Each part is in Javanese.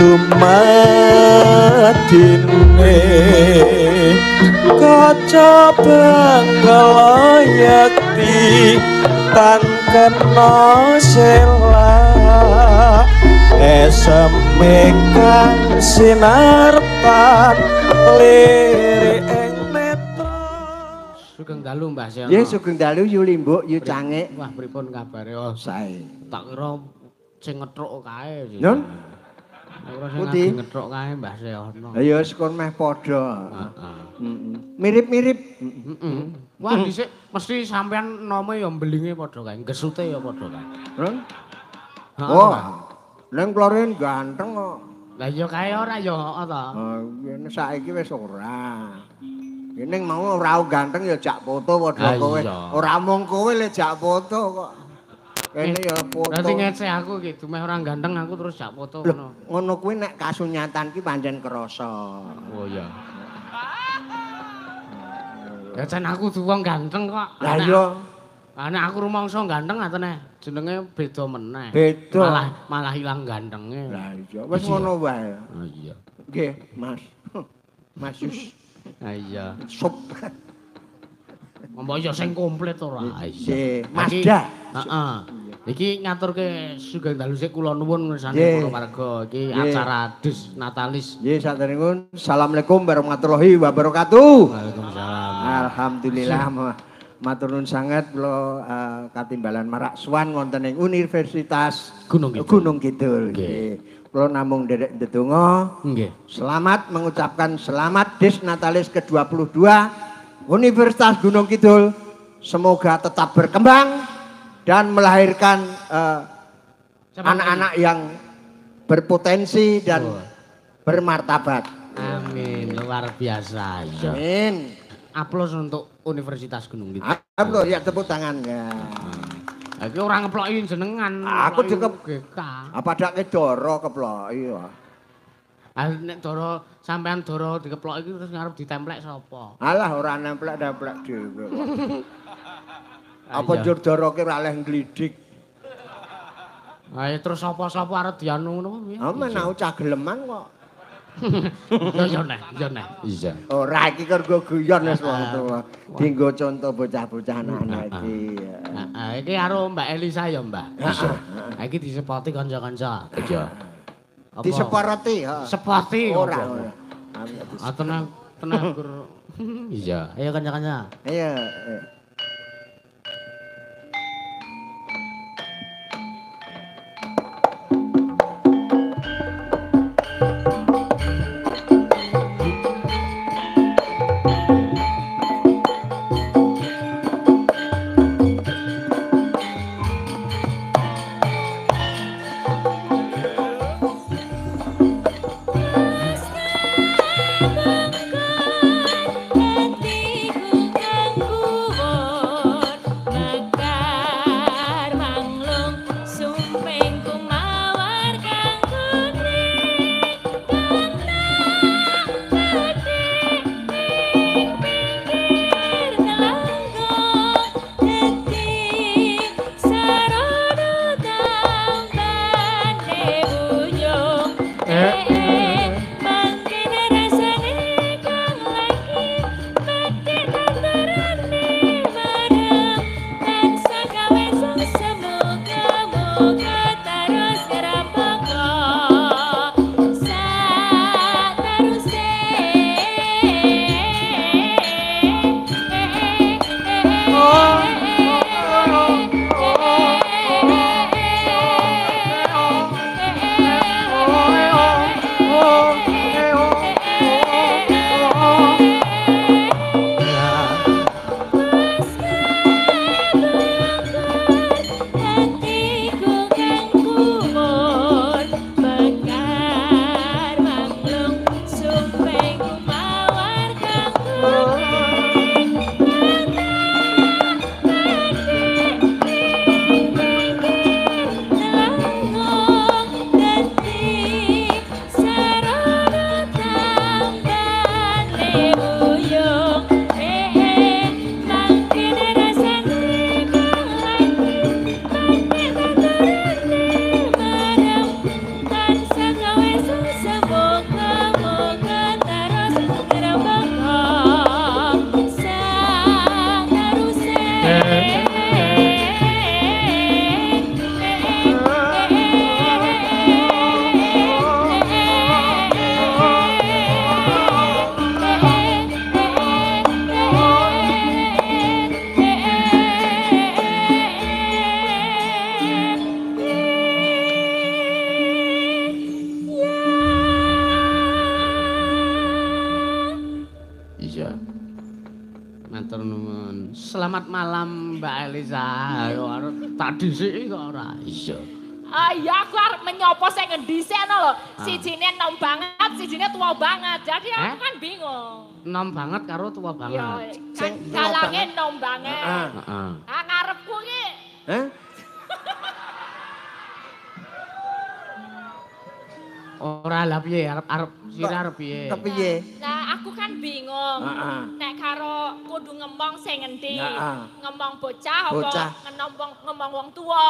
dumadine kaca bangkala yakti tan kena sela eseme kang sinarpan lirik ing netra. Sugeng dalu Mbah Siono. Nggih sugeng dalu yu limbuk yu cangik. Wah pripun kabare? Oh Sae. tak kira sing ngetruk kae. Nun. Putih ngetruk kae Mbah Siono. Lah ya wis kon meh padha. Heeh. Mirip-mirip. Wah dhisik mesti sampean nome ya mbelinge padha kae, gesute ya padha kae. Nun. Heeh. Oh. Neng klorin ganteng kok. Lah ya kae ora ya heeh ta. Ngene saiki wis ora. Ning mau ora ganteng ya jak foto padha kowe. Ora mung kowe le jak foto kok. Kene ya foto. Berarti ngece aku iki dumeh ora ganteng aku terus jak foto ngono. Ngono kuwi nek kasunyatan ki pancen krasa. Oh iya. Ya jan aku wong ganteng kok. Lah iya. Nek aku rumangsa ganteng atene jenenge beda meneh. Beda. Malah ilang gantenge. Lah iya wis ngono wae. Oh iya. Nggih, Mas. Mas Yus. Ah iya. Sup. Mbok ya sing komplit ora. Nggih, Masda. Heeh. Iki ngaturke sugeng dalu sik kula nuwun ngersane para warga iki acara dis natalis. Nggih, saderengipun Assalamualaikum warahmatullahi wabarakatuh. Waalaikumsalam. Alhamdulillah matur nuwun sanget kula katimbalan marak suwan wonten ing Universitas Gunung Kidul. Nggih. Kula namung nderek ndedonga. Nggih. Selamat mengucapkan selamat Dis Natalis ke-22 Universitas Gunung Kidul. Semoga tetap berkembang dan melahirkan anak-anak yang berpotensi dan bermartabat. Amin, luar biasa. Amin. Aplaus untuk Universitas Gunung Kidul. Aplaus ya tepuk tangan ya. Iki ora ngeploki jenengan. Aku dikep GK. apa dake Doro keploki ya. Nek Doro sampean Doro dikeploki iki terus ngarep ditemplek sapa? Alah ora nemplek-nemplek dhewe. Apa njur Doro ki ora oleh nglidik. Ayo terus sapa-sapa arep dianu ngono piye? Men aku cah geleman kok. Ya neh. Iya. Ora iki kanggo guyon wis wong tuwa. Dienggo contoh bocah-bocah anak-anak iki. Heeh, iki karo Mbak Elisa ya, Mbak. Iya. Iki disepoti kanca-kanca. Iya. Disepoti, heeh. Sepoti Ora. Tenang, Gur. Iya, ayo kanca-kanca. Iya. selamat malam Mbak Elisa. Ayo tak dhisiki kok ora iso. Ya aku arep menyopo sing ngendisekno lho. Sijine enom banget, sijine tua banget. Jadi aku kan bingung. Enom banget karo tua banget. Ya, kan dalange enom banget. Heeh. Ah ngarepku iki. Hah? Ora lah piye arep sira arep piye? Kepiye? Nah, aku kan bingung. Nek karo kudu ngomong sing ngendi? Ngomong bocah apa ngomong wong tuwa?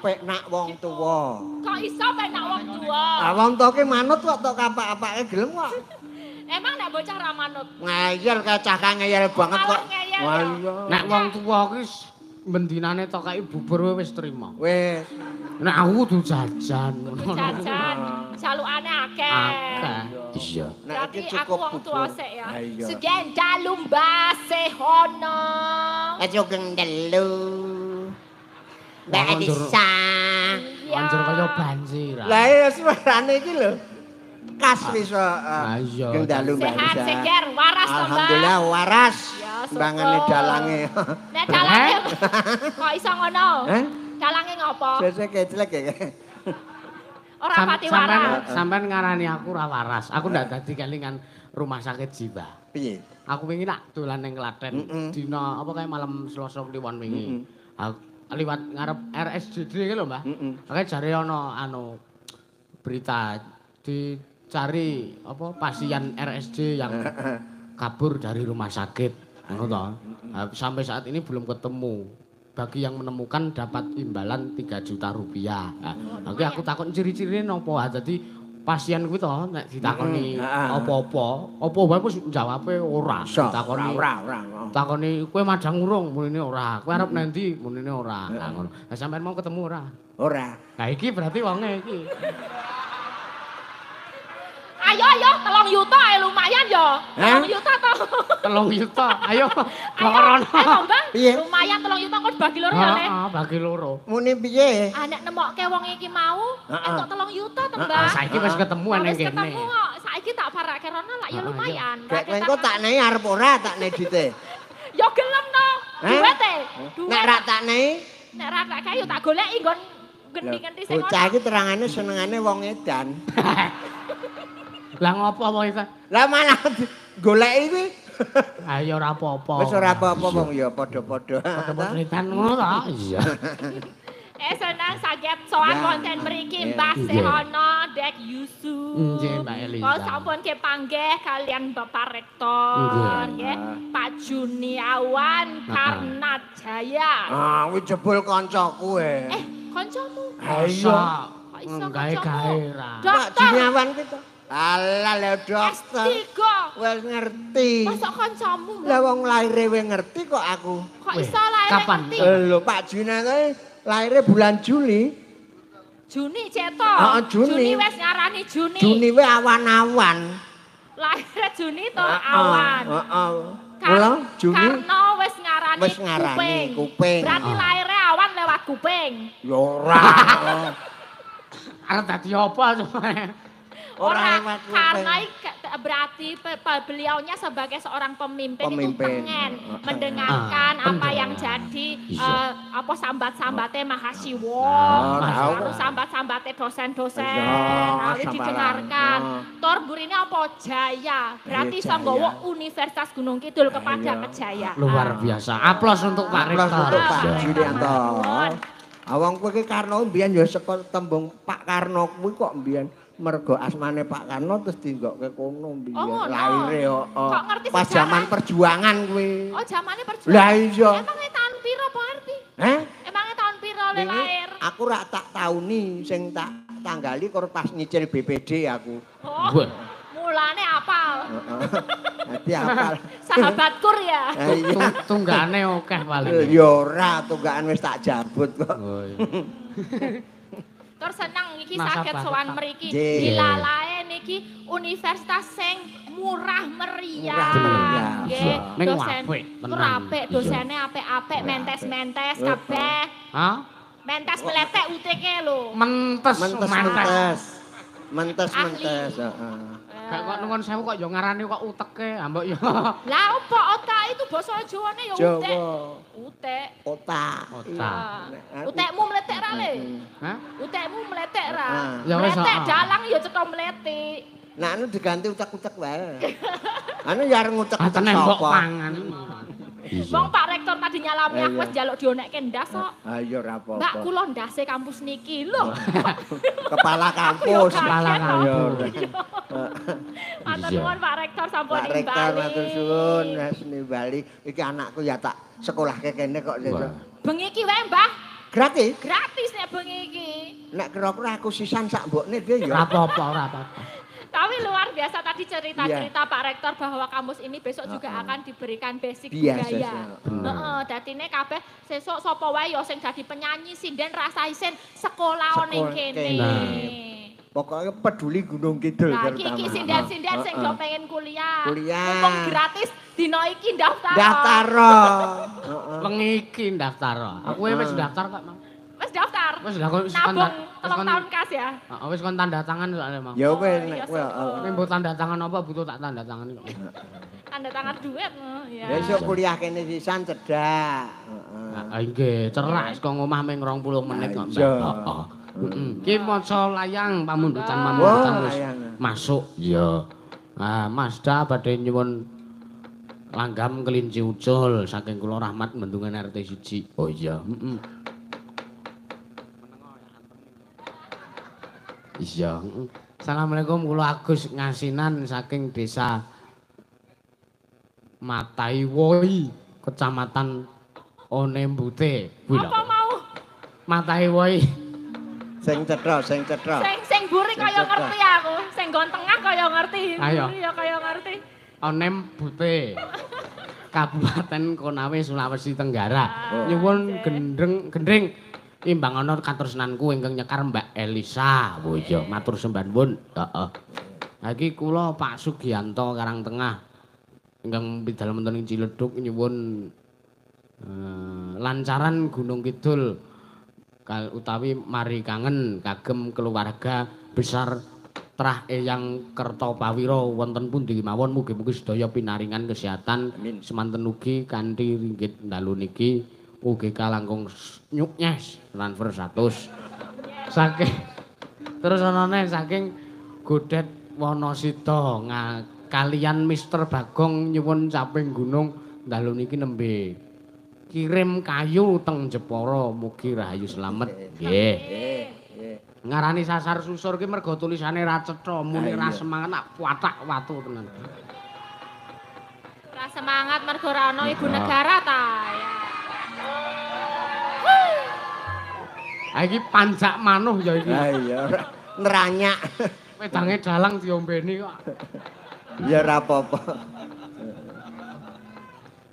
Pek nak wong tuwa. Kok iso pek nak wong tuwa? Ah wong tuwa ki manut kok tok kapak-apake gelem kok. Emang nek bocah ra manut? Ngeyel kacah ngeyel banget kok. Wah iya. Nek wong tuwa ki bendinane tok kaya bubur wis trima. Wis. Nek aku kudu jajan. Jajan. Jalukane akeh. Akeh. Iya. Berarti aku wong tuwa sik ya. Segen dalu mbase hono. Aja gendelu. Mbak Elisa. Anjur kaya banjir. Lah iya suarane iki lho. Kas wis iya. gendelu Mbak Sehat Elisa. seger waras to, Mbak. Alhamdulillah waras. Ya, Bangane dalange. Nek dalange kok iso ngono? Hah? Dalange ngopo? Sesek keclek ya. Ora pati waras. Sampeyan ngarani aku ora waras. Aku ndak dadi kelingan rumah sakit jiwa. Piye? Aku wingi nak dolan ning Klaten dina apa kae malam Selasa kliwon wingi. Liwat ngarep RSJD iki lho, Mbah. Makane jare ana berita dicari apa pasien RSJ yang kabur dari rumah sakit. Ngono to. Sampai saat ini belum ketemu. Bagi yang menemukan dapat imbalan 3 juta rupiah. Nah, aku takut ciri-cirine napa. Dadi pasien kuwi to nek ditakoni apa-apa, apa wae wis jawabe ora. Ditakoni ora. Takoni kowe madang urung munine ora. Kowe arep nendi munine ora. Nah ngono. Lah sampean mau ketemu ora? Ora. Nah iki berarti wonge iki. Ayo 3 juta ae lumayan yo. 3 juta to. 3 juta. Ayo. Lorono. Mbak. Lumayan 3 juta kok bagi loro ya, Le. Heeh, bagi loro. Muni piye? Nek nemokke wong iki mau entuk 3 juta to, Mbak. Saiki wis ketemu nang kene. Ketemu kok. Saiki tak parake rono lak ya lumayan. Kayak engko tak nei arep ora tak nei dite. Yo gelem no. Duwete. Nek ra tak nei, nek ra tak kae yo tak goleki nggon gendi-gendi sing bocah iki terangane senengane wong edan. Lah ngopo wong iki? Lah malah goleki kuwi. Ayo ora apa-apa. Wis ora apa-apa wong ya padha-padha. Padha-padha ngono ta? Iya. Senang saged sowan wonten mriki Mbah Sehono Dek Yusu. Nggih Mbak Elisa. Kok sampun kepanggih kalian Bapak Rektor nggih. Pak Juniawan Karnajaya. Kuwi jebul kancaku e. Kancamu? Iya. Kok iso gawe-gawe ra. Pak Juniawan ki to. Alah le dokter. S3. Wis ngerti. Mosok kancamu? Lah wong laire wis ngerti kok aku. Kok iso laire kapan? ngerti? Lho Pak Juniawan laire bulan Juli. Juni ceto. Heeh, Juni. Juni wis ngarani Juni. Juni wis awan-awan. Lahir Juni to awan. Heeh. Mula Juni Karno wis ngarani kuping. Berarti lahirnya awan lewat kuping. Ya ora. Arep dadi apa coba? Ora karena berarti beliaunya sebagai seorang pemimpin itu pengen mendengarkan apa yang jadi apa sambat-sambatnya mahasiswa, harus sambat-sambatnya dosen-dosen, harus didengarkan. Tor burine apa Jaya, berarti Sanggowo Universitas Gunung Kidul kepada Kejaya. Luar biasa. Aplos untuk Pak Rektor. Untuk Pak Julianto. Awang kowe iki Karno mbiyen ya saka tembung Pak Karno kuwi kok mbiyen mergo asmane Pak Karno terus dinggokke kono mbiyen laire Kok ngerti pas zaman perjuangan kuwi. Oh, zamane perjuangan. Lah iya. Emangnya tahun piro Pak Arti? Heh? Emangnya tahun piro le lahir? Aku rak tak tauni sing tak tanggali karo pas nyicil BPD aku. Oh. Mulane apal. Dadi apal. Sahabat kur ya. Tunggane akeh paling. Ya ora, tunggakan wis tak jabut kok. Oh iya. Tur seneng iki saged sowan mriki. Yeah. Dilalae niki universitas sing murah meriah. Nggih. Dosen apik, dosene apik-apik, mentes-mentes kabeh. Hah? Mentes meletek UTK lho. Mentes. Mentes, heeh. Gak kok nuwun sewu kok ya ngarani kok uteke, ambek ya. Lah opo otak itu itu basa Jawane ya Jawa. utek. Utek. Otak. Utekmu meletek ra le? Hah? Utekmu meletek ra? Ya wis, Meletek dalang ya cetha meletik. Nah, anu diganti utek-utek wae. Anu ya areng utek-utek Atene mbok sapa? pangan. Wong Pak Rektor tadi nyalami aku wis njaluk dionekke ndas kok. Ah iya ora apa-apa. Mbak kula ndase kampus niki lho. Kepala kampus. Kepala kampus. Matur nuwun Pak Rektor sampun Pak Rektor nimbali. matur suwun wis nimbali. Iki anakku ya tak sekolahke kene kok. Bengi iki wae Mbah. Gratis. Gratis nek bengi iki. Nek kira-kira aku sisan sak mbokne piye Ora ya? apa-apa, ora apa-apa. Tapi luar biasa tadi cerita-cerita Pak Rektor bahwa kampus ini besok juga akan diberikan basic Biasa, budaya. bener. Heeh, dadine kabeh sesuk sapa wae ya sing dadi penyanyi sinden rasa isin sekolah ning kene. Pokoknya peduli Gunung Kidul Nah, terutama. iki sinden-sinden sing do pengen kuliah. Kuliah. Mumpung gratis dina iki daftar. Daftar. Wengi iki daftar. Aku wis daftar kok, Mang. Wis daftar. Wis lah kok Nabung 3 tahun kas ya. Heeh, wis kon tanda tangan soalnya, Mang. Ya wis iya, nek kowe Tapi mbok tanda tangan apa butuh tak tanda tangan kok. Tanda tangan duit. Ya. besok kuliah kene sisan cedak. Heeh. Nah, nggih, cerak kok ngomah ming 20 menit kok. Iya. Heeh. Ki maca layang pamundutan Oh, wis layang. masuk. Iya. Nah, Mazda badhe nyuwun langgam kelinci ucul saking kula Rahmat Bendungan RT 1. Oh iya, heeh. Iya, heeh. Assalamualaikum, kula Agus Ngasinan saking desa Mataiwoi, Kecamatan Onembute. Apa mau? Mataiwoi. Sing cetha. Sing mburi kaya ngerti aku, sing nggon tengah kaya ngerti. Ayo. Mburi ya kaya ngerti. Onembute. Kabupaten Konawe Sulawesi Tenggara. Nyuwun gendring imbang ana katursenanku ingkang nyekar Mbak Elisa. Oh iya, matur sembah nuwun. Heeh. Ha iki kula Pak Sugiyanto Karangtengah ingkang pidal wonten ing Ciledug nyuwun lancaran Gunung Kidul utawi mari kangen kagem keluarga besar Trah Eyang Kertopawira wonten pundi kemawon mugi-mugi sedaya pinaringan kesehatan semanten ugi kanthi ringgit dalu niki ugi kalangkung nyuknyes transfer 100 saking terus anane saking Godet Wonosito kalian Mister Bagong nyuwun caping gunung dalu niki nembe kirim kayu teng Jepara mugi rahayu slamet nggih. Ngarani sasar susur ki mergo tulisane ra cetha muni ra semangat nak watak watu tenan. Ra semangat mergo ra ana ibu negara ta. Ha iki panjak manuh ya iki. Ha iya neranyak. Wedange dalang diombeni kok. Ya ora apa-apa.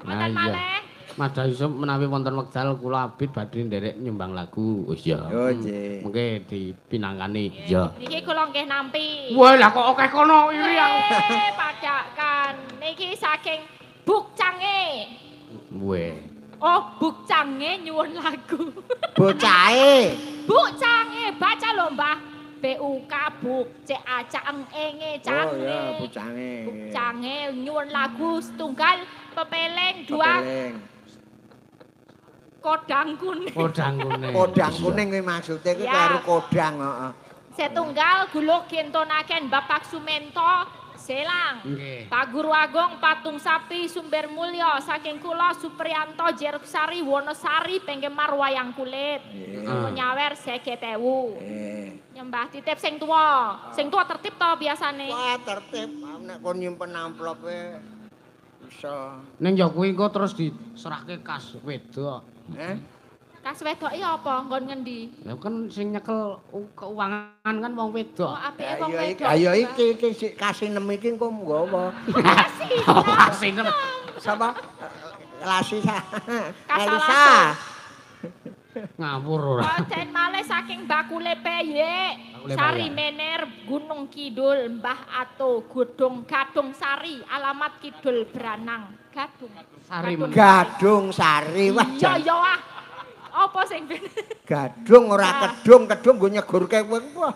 Nah iya. Madha iso menawi wonten wekdal kula abit badhe nderek nyumbang lagu. Oh iya. Oh nggih. Mengke dipinangkani. Iya. Niki kula nggih nampi. Wah, lah kok akeh kono iri aku. Padakan. Niki saking Bukcange. Weh. Oh, Bukcange nyuwun lagu. Bocahe. Bukcange baca lho, Mbah. BUK Buk C A C Eng Enge Cange. Oh ya, Bukcange. Bukcange nyuwun lagu setunggal pepeleng dua kodang kuning. Kodang kuning. Kodang kuning kuwi maksude kuwi karo kodang, heeh. Setunggal guluk gentonaken Bapak Sumento Selang. Nggih. Pak Guru Agung Patung Sapi Sumber Mulya saking kula Supriyanto Jeruksari Wonosari penggemar wayang kulit. Nyawer 50.000. Nyembah titip sing tuwa. Sing tuwa tertib to biasane. Wah, tertib. Nek kon nyimpen amplope iso. Ning ya kuwi engko terus diserahke kas wedok. Kas wedok iki apa? Nggon ngendi? Ya kan sing nyekel keuangan kan wong wedok. Oh, apike wong wedok. Ayo iki sik kasih 6 iki engko nggawa. Kasih. Sapa? Lasisa. Elisa. Ngawur ora. Konten malih saking bakule peye. Sari Mener Gunung Kidul Mbah Ato Godong Gadung Sari alamat Kidul Branang. Gadung. Sari Gadung Sari. Wah, iya ah. Apa sing gadung ora kedung, kedung nggo nyegurke kowe.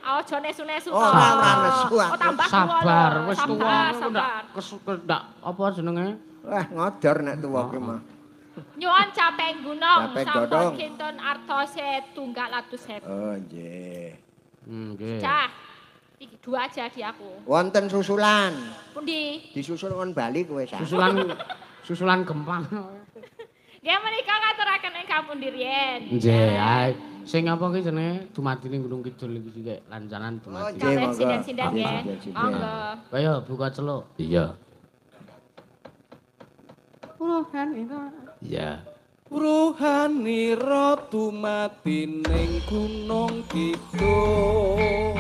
Aja nesu-nesu to. Ora nesu. Oh tambah tuwa. Sabar, wis tuwa. Sabar. Ndak apa jenenge? Wah, ngodor nek tuwa ki mah. Nyuwun capek gunung Capek sampun godhong. kinten artose tunggal atus sewu. Oh, nggih. Nggih. Cah. Iki dua aja di aku. Wonten susulan. Pundi? Disusul kon bali kowe sak. Susulan gempang. Nggih menika ngaturaken ing kampung Dirien. Nggih, ae. Sing apa ki jenenge dumadine Gunung Kidul iki sik lancanan dumadi. Nggih, Kalian monggo. sinden-sinden nggih. Sinden-sinden. Monggo. Ayo buka celuk. Iya. Iya. Ruhanira dumadi ning Gunung Kidul.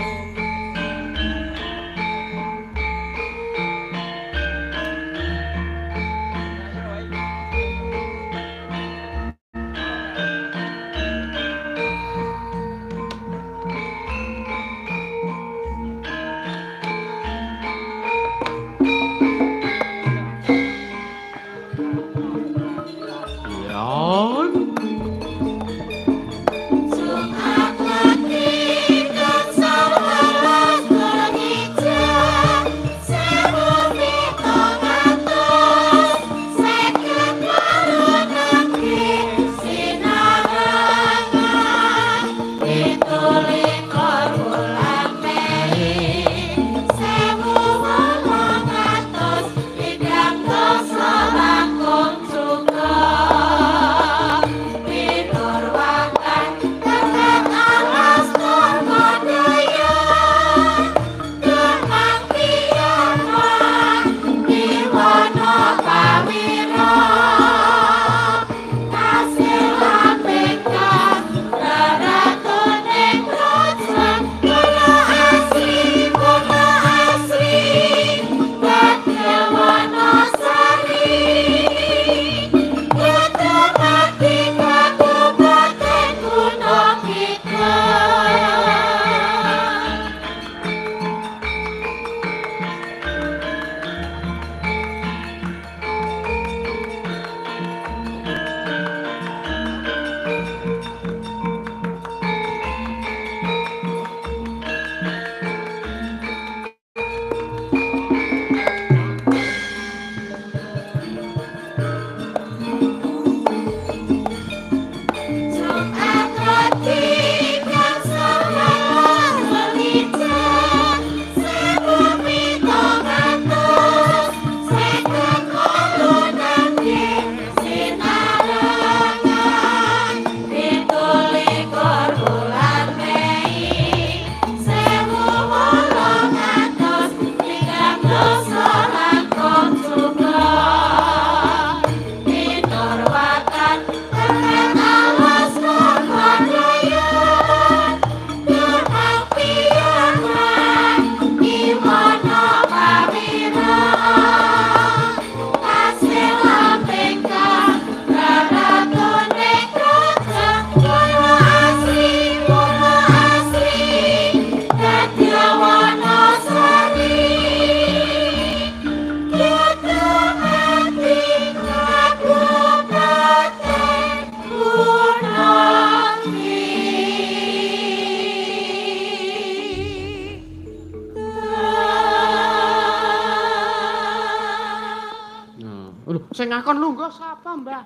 Sing ngakon lungguh sapa, Mbah?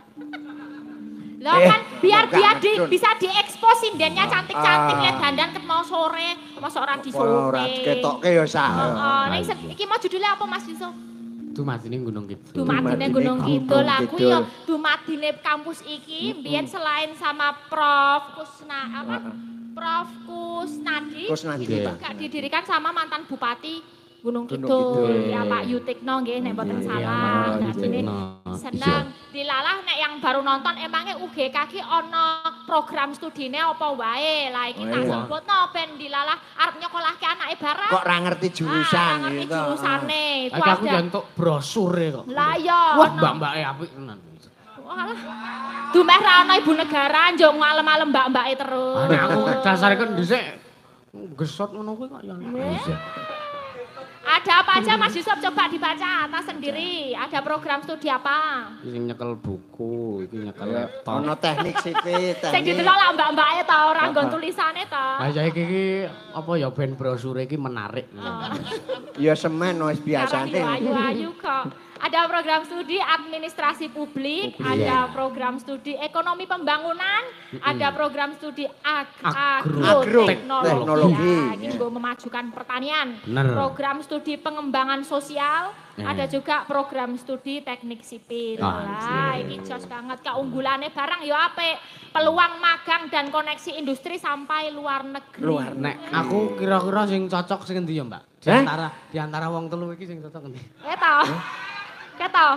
Lah kan biar dia bisa diekspos sindennya cantik-cantik lihat dandan ketemu sore, masa ora disore. Ora ketokke ya sak. Heeh, ning iki mau judulnya apa Mas Yusuf? Dumadine Gunung Kidul. Dumadine Gunung Kidul. Lah kuwi ya dumadine kampus iki mbiyen selain sama Prof Kusnadi juga didirikan sama mantan Bupati Gunung Kidul. Ya Pak Yutikno nggih nek mboten salah. Dadine seneng dilalah nek yang baru nonton emangnya UGK ki ana program studine apa wae. Lah iki tak sebutno ben dilalah arep nyokolahke anake barang. Kok ora ngerti jurusan ngerti gitu. Jurusane. Iki aku nyentuk brosure kok. Lah iya. Wah, mbak-mbake apik tenan. Walah. Dumeh ra ana ibu negara njuk ngalem-alem mbak-mbake terus. Nek aku dasare kan dhisik gesot ngono kuwi kok ya. Ada apa aja Mas Yusuf, coba dibaca atas sendiri. Ada program studi apa? Iki nyekel buku, iki nyekel laptop. Ono teknik sipit, Sing teknik. didelok lah mbak-mbake ta, ora nggon tulisane ta. Lah saiki iki apa ya ben brosure iki menarik. Ya semen wis biasane. Ayu-ayu kok. Ada program studi administrasi publik, ada program studi ekonomi pembangunan, ada program studi agroteknologi. Ini gue memajukan pertanian. Program studi pengembangan sosial, ada juga program studi teknik sipil. Lah, ini jos banget keunggulannya barang ya apik. Peluang magang dan koneksi industri sampai luar negeri. Nek aku kira-kira sing cocok sing endi ya, Mbak? Di antara wong telu iki sing cocok endi? Keto,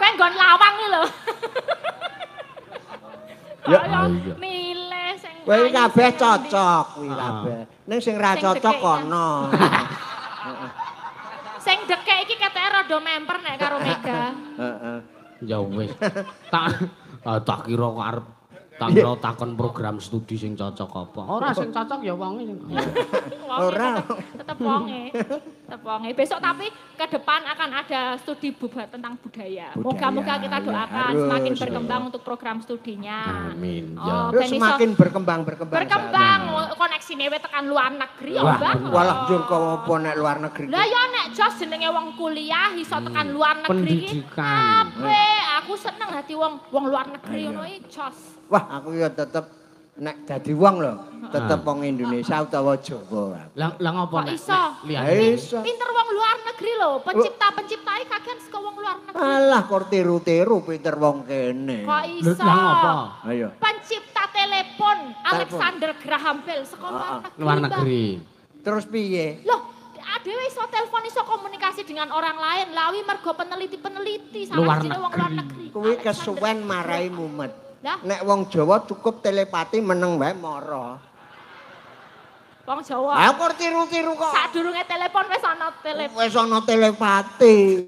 kowe nggon lawang iki lho. Ya, milih sing kowe kabeh cocok kuwi kabeh. Ning sing ra cocok kono. Sing dekek iki keteke rada memper nek karo Mega. Heeh. Ya wis. Tak kira kok arep takon program studi sing cocok apa. Ora sing cocok ya wonge sing. Ora. Tetep wonge. Besok tapi ke depan akan ada studi tentang budaya. Moga-moga kita doakan semakin berkembang untuk program studinya. Amin. Oh, semakin berkembang. Berkembang, koneksine wis tekan luar negeri ya, Mbak. Walah njur kok apa nek luar negeri. Lah ya nek jos jenenge wong kuliah iso tekan luar negeri iki. Pendidikan. Aku seneng hati wong luar negeri ngono iki jos. Wah, aku ya tetep nek dadi wong lho, tetep wong Indonesia utawa Jawa. Lah ngopo nek iso? Pinter wong luar negeri lho, pencipta-penciptae kagian saka wong luar negeri. Alah, kok tiru-tiru pinter wong kene. Kok iso? Lah ngopo? Ayo. Pencipta telepon Alexander Graham Bell saka Luar negeri. Terus piye? Loh, dhewe iso telepon iso komunikasi dengan orang lain lawi mergo peneliti-peneliti salah jenenge wong luar negeri. Kuwi kesuwen marai mumet. Lah, nek wong Jawa cukup telepati meneng wae mara. Wong Jawa. Ah kok tiru-tiru kok. Sadurunge telepon wis ana telepon. Wis ana telepati.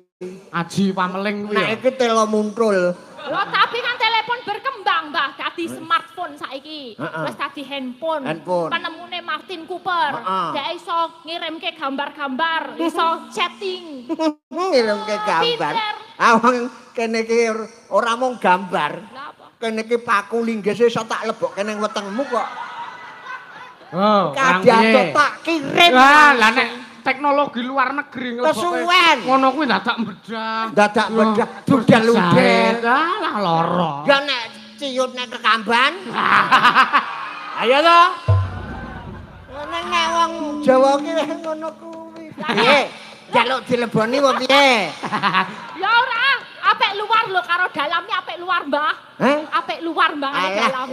Aji pameling kuwi. Nek iki telo muntul. Lho, tapi kan telepon berkembang, Mbah. Dadi smartphone saiki. Wis dadi handphone. Penemune Martin Cooper. Dhek iso ngirimke gambar-gambar, iso chatting. Ngirimke gambar. Ah wong kene iki ora mung gambar. Lah apa? Kene iki paku linggis iso tak lebokke ning wetengmu kok. Oh, kadang tak kirim. Lah nek teknologi luar negeri kesuwen. Ngono kuwi dadak bedah. Dadak bedah budal-udel. Lah lara. Ya nek ciut nek kekamban. Ayo to. Nek wong Jawa ki ngono kuwi. Piye? Jaluk dileboni apa piye? Ya ora, apik luar lho karo dalame apik luar, Mbah. Apik luar, Mbah, dalam.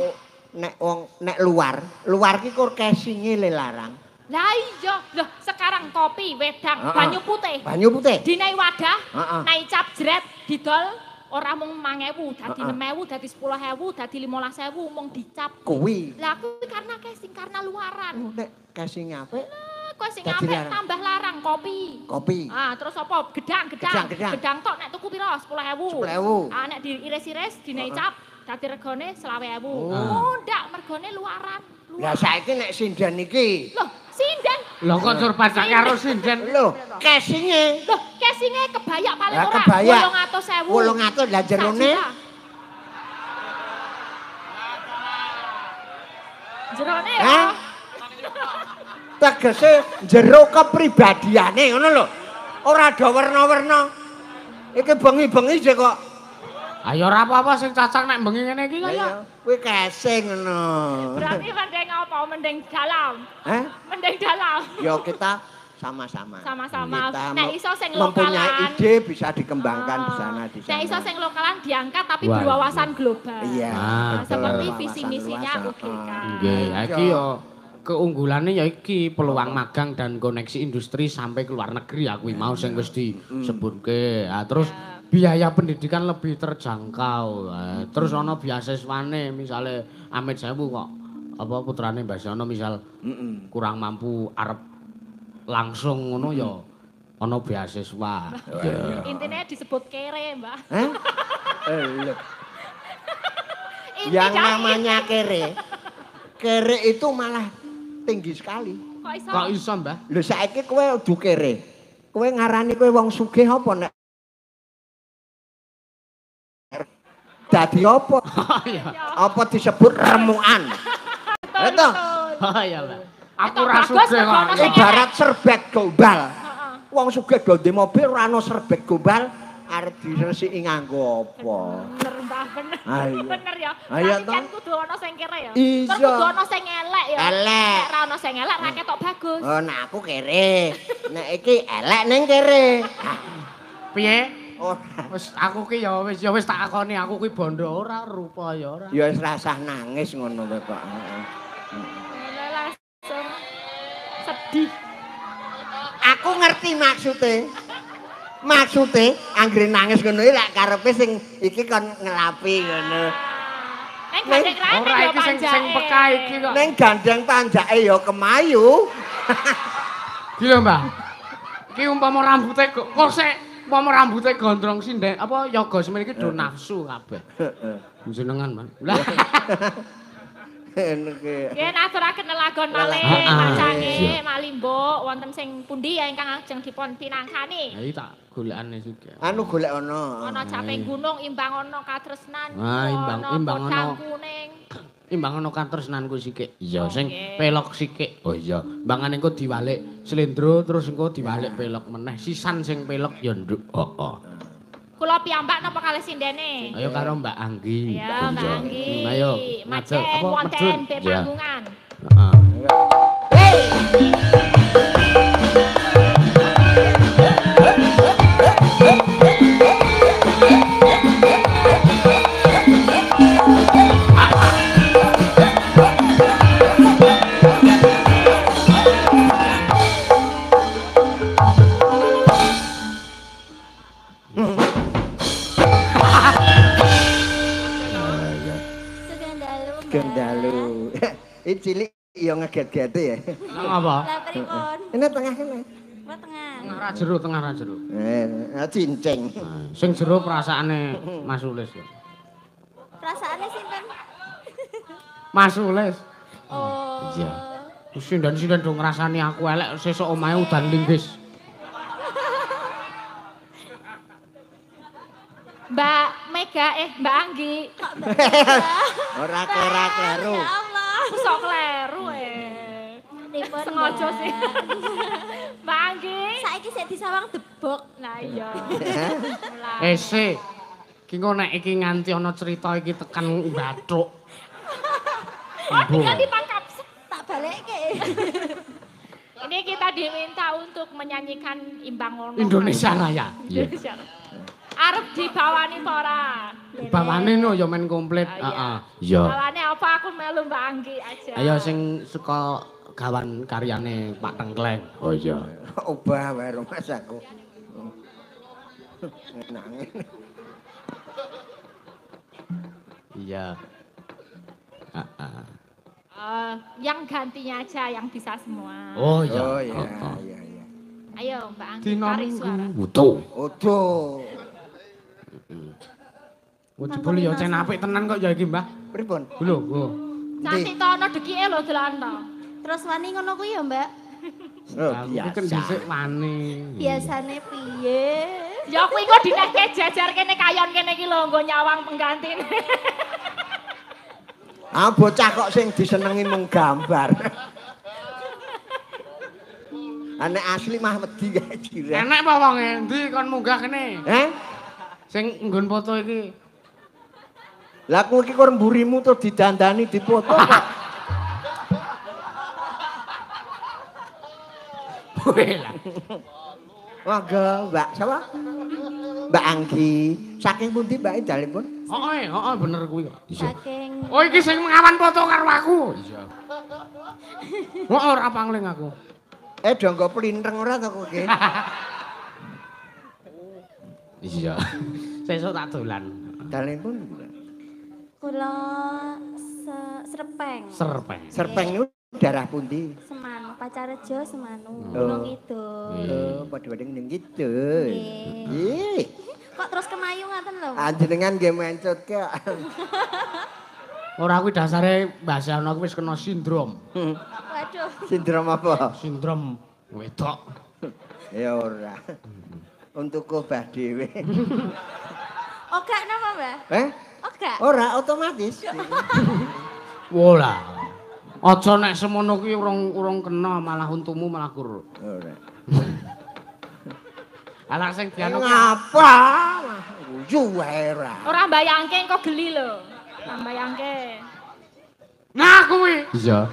Nek luar ki kur casinge le larang. Lah iya, loh sekarang kopi, wedang, banyu putih. Banyu putih. Dinai wadah, nai cap jret, didol ora mung 5.000, dadi 6.000, dadi 10.000, dadi 15.000 mung dicap. Kuwi. Lah kuwi karena casing, karena luaran. Nek casing apik. Casing apik tambah larang kopi. Kopi. Ah, terus apa? Gedang. Gedang tok nek tuku pira? 10.000. 10.000. Ah, nek diiris-iris, dinai cap, dadi regane 20.000. Oh, ndak mergane luaran. Lah saiki nek sinden iki. Loh, sinden. Lho kok sur pacak karo sinden. Lho, casinge. Loh, casinge kebayak paling ora 800.000. 800 lah jerone. Jerone ya. Tegese jero kepribadiane ngono lho. Ora ada werna-werna. Iki bengi-bengi sik kok. Ayo ora apa-apa sing cacak nek bengi ngene iki kaya. Kuwi casing ngono. Berarti mending apa? Mending dalam. Mending dalam. Ya kita sama-sama. Sama-sama. Nek iso sing mempunyai ide bisa dikembangkan di sana di sana. Nek iso sing lokalan diangkat tapi berwawasan global. Iya. Seperti visi misinya UGK. Nggih, iki yo keunggulannya ya iki peluang magang dan koneksi industri sampai ke luar negeri aku mau sing wis disebutke. Terus biaya pendidikan lebih terjangkau. Terus ana beasiswane misale amit sewu kok apa putrane Mbah Siono misal kurang mampu arep langsung ngono ya ana beasiswa. Intinya disebut kere, Mbak. Yang namanya kere itu malah tinggi sekali. Kok iso? Kok iso, Mbah? Lho saiki kowe udu kere. Kowe ngarani kowe wong sugih apa nek dadi apa? Oh iya. Apa disebut remukan? Itu Oh iya, Mbak. Aku Itu ora bagus, sugih kok. mergo ono ibarat serbet gombal. Heeh. Wong sugih do ndek mobil ora ono serbet gombal arep diresiki nganggo apa? Bener Mbah, bener. Ayo. Bener ya. Ayo, Tapi toh. kan kudu ono sing kere ya. Iya. Terus kudu ono sing elek ya. Elek. Nek ra ono sing elek ra ketok bagus. Oh, nah aku kere. Nek iki elek ning kere. Piye? Oh, Wis aku ki ya wis tak akoni aku ki bondo ora rupa ya ora. ya wis rasah nangis ngono kowe kok. Heeh. Langsung sedih. Aku ngerti maksude anggere nangis ngono iki lek karepe sing iki kon ngelapi ngono. Nek gandeng raine Ora ya iki sing panjake. peka iki kok. Ning gandeng panjake ya kemayu. Gila, Mbah. Iki umpama rambute kosek umpama rambute gondrong sindek apa yoga semen iki do nafsu kabeh. Heeh. Jenengan, Man. Lah. Enak. Nggih naturaken lelagon malih Heeh. macane Malimbo wonten sing pundi ya ingkang ajeng dipun pinangkani. Ya iki tak golekane sithik. Anu golek ono. Ana caping gunung imbang ana katresnan. Ah, imbang ana. kuning. Imbang ana katresnanku sithik. Iya, sing Oke. pelok sithik. Oh iya, mbangane engko diwalik slendro terus engko diwalik pelok meneh. Sisan sing pelok ya nduk. Heeh. Kula piyambak napa kalih sindene? Ayo karo Mbak Anggi. Ya, Mbak Anggi. Ayo, Macen apa wonten medun? be Ya. panggungan. Heeh. Sugandalu, Mbak. Gendalu. Iki cilik ya ngeget-gete ya. Nang apa? Lah pripun? Ini tengah kene. Mbak tengah. Tengah ra jero. Cincing. Nah, sing jero perasaane Mas Ulis ya. Perasaane sinten? Mas Ulis. Oh. Iya. Sindan-sindan do ngrasani aku elek sesuk omahe udan linggis. Mbak Mega Mbak Anggi. Ora kera-keru. Ya Allah. Sok kleru Pripun? Sengaja Mbak? sih. Mbak Anggi. Saiki sik disawang debok. Nah iya. Ese. Ki engko nek iki nganti ana cerita iki tekan bathuk. Oh, tinggal ditangkap. Tak balekke. Ini kita diminta untuk menyanyikan Imbang Ono. Indonesia Raya. Indonesia. Arep dibawani apa ora? Bawane no ya men komplit. Heeh. Iya. Bawani apa aku melu Mbak Anggi aja. Ayo sing suka gawan karyane Pak Tengkleng. Oh iya. Obah wae Mas aku. Nangis. Iya. Heeh. Yang gantinya aja yang bisa semua. Oh iya. Oh iya, Heeh. iya, iya. Ayo Mbak Anggi Dina tarik suara. Minggu. Utuh. Odo. Oh jebul ya cen apik tenan kok ya iki, Mbah. Pripun? Lho, oh. Cantik to ana dekike lho dolan to. Terus wani ngono kuwi ya, Mbak? Oh, Aku iki kan biasa. dhisik wani. Biasane piye? Ya kuwi kok dinehke jajar kene kayon kene iki lho nggo nyawang penggantine. Ah bocah kok sing disenengi mung gambar. Anek asli mah wedi kae jire. Enek apa wonge? Endi kon munggah kene? Sing nggon foto iki. Lah kowe iki kok mburimu tuh didandani dipoto kok. Weh lah. Monggo, Mbak. Sapa? Mbak Anggi. Saking pundi Mbak dalipun? Heeh, bener kuwi kok. Saking Oh iki sing ngawan foto karo aku. Iya. Ora pangling aku. Do nggo plintreng ora to kowe iki? Iya. Sesuk tak dolan. Dalipun kula Serpeng. Serpeng. Serpeng niku daerah pundi? Semanu, Pacarejo Semanu. Oh. Gunung Kidul. Oh, padha-padha ning gitu. Nggih. Ih, Kok terus kemayu ngaten lho? anjenengan nggih mencot kok. Ora kuwi dasare bahasa ana wis kena sindrom. Waduh. Sindrom apa? Sindrom wedok. Ya ora. Untuk obah dhewe. Oga napa, Mbah? Oga. Ora otomatis. Wola. Aja nek semono kuwi urung kena malah untumu malah kur. Ora. Anak sing dianu ngapa? Guyu wae ora. Ora mbayangke engko geli lho. Ora mbayangke. Nah kuwi. Iya.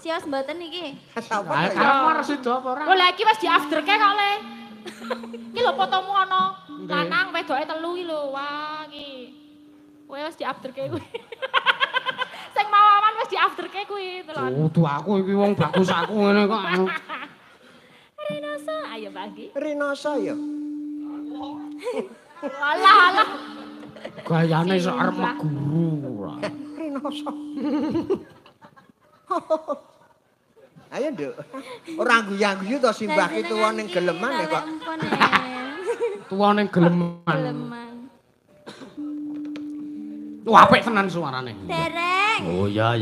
Sios mboten iki. Sapa? Karepmu arep sida apa ora? Oh lah iki wis di afterke kok le. Iki lho fotomu ana lanang wedoke telu iki lho. Wah iki. Kowe wis di afterke kuwi. Sing mau awan wis di afterke kuwi telon. Dudu aku iki wong bagus aku ngene kok. Rinoso, ayo bagi. Rinoso ya. Alah. Gayane sok arep meguru. Rinoso. Ayo, Nduk. Ora guyu-guyu to simbah ki tuwa ning geleman ya kok. Tuwa ning geleman. Geleman. Wah, apik tenan suarane. Dereng. Oh iya.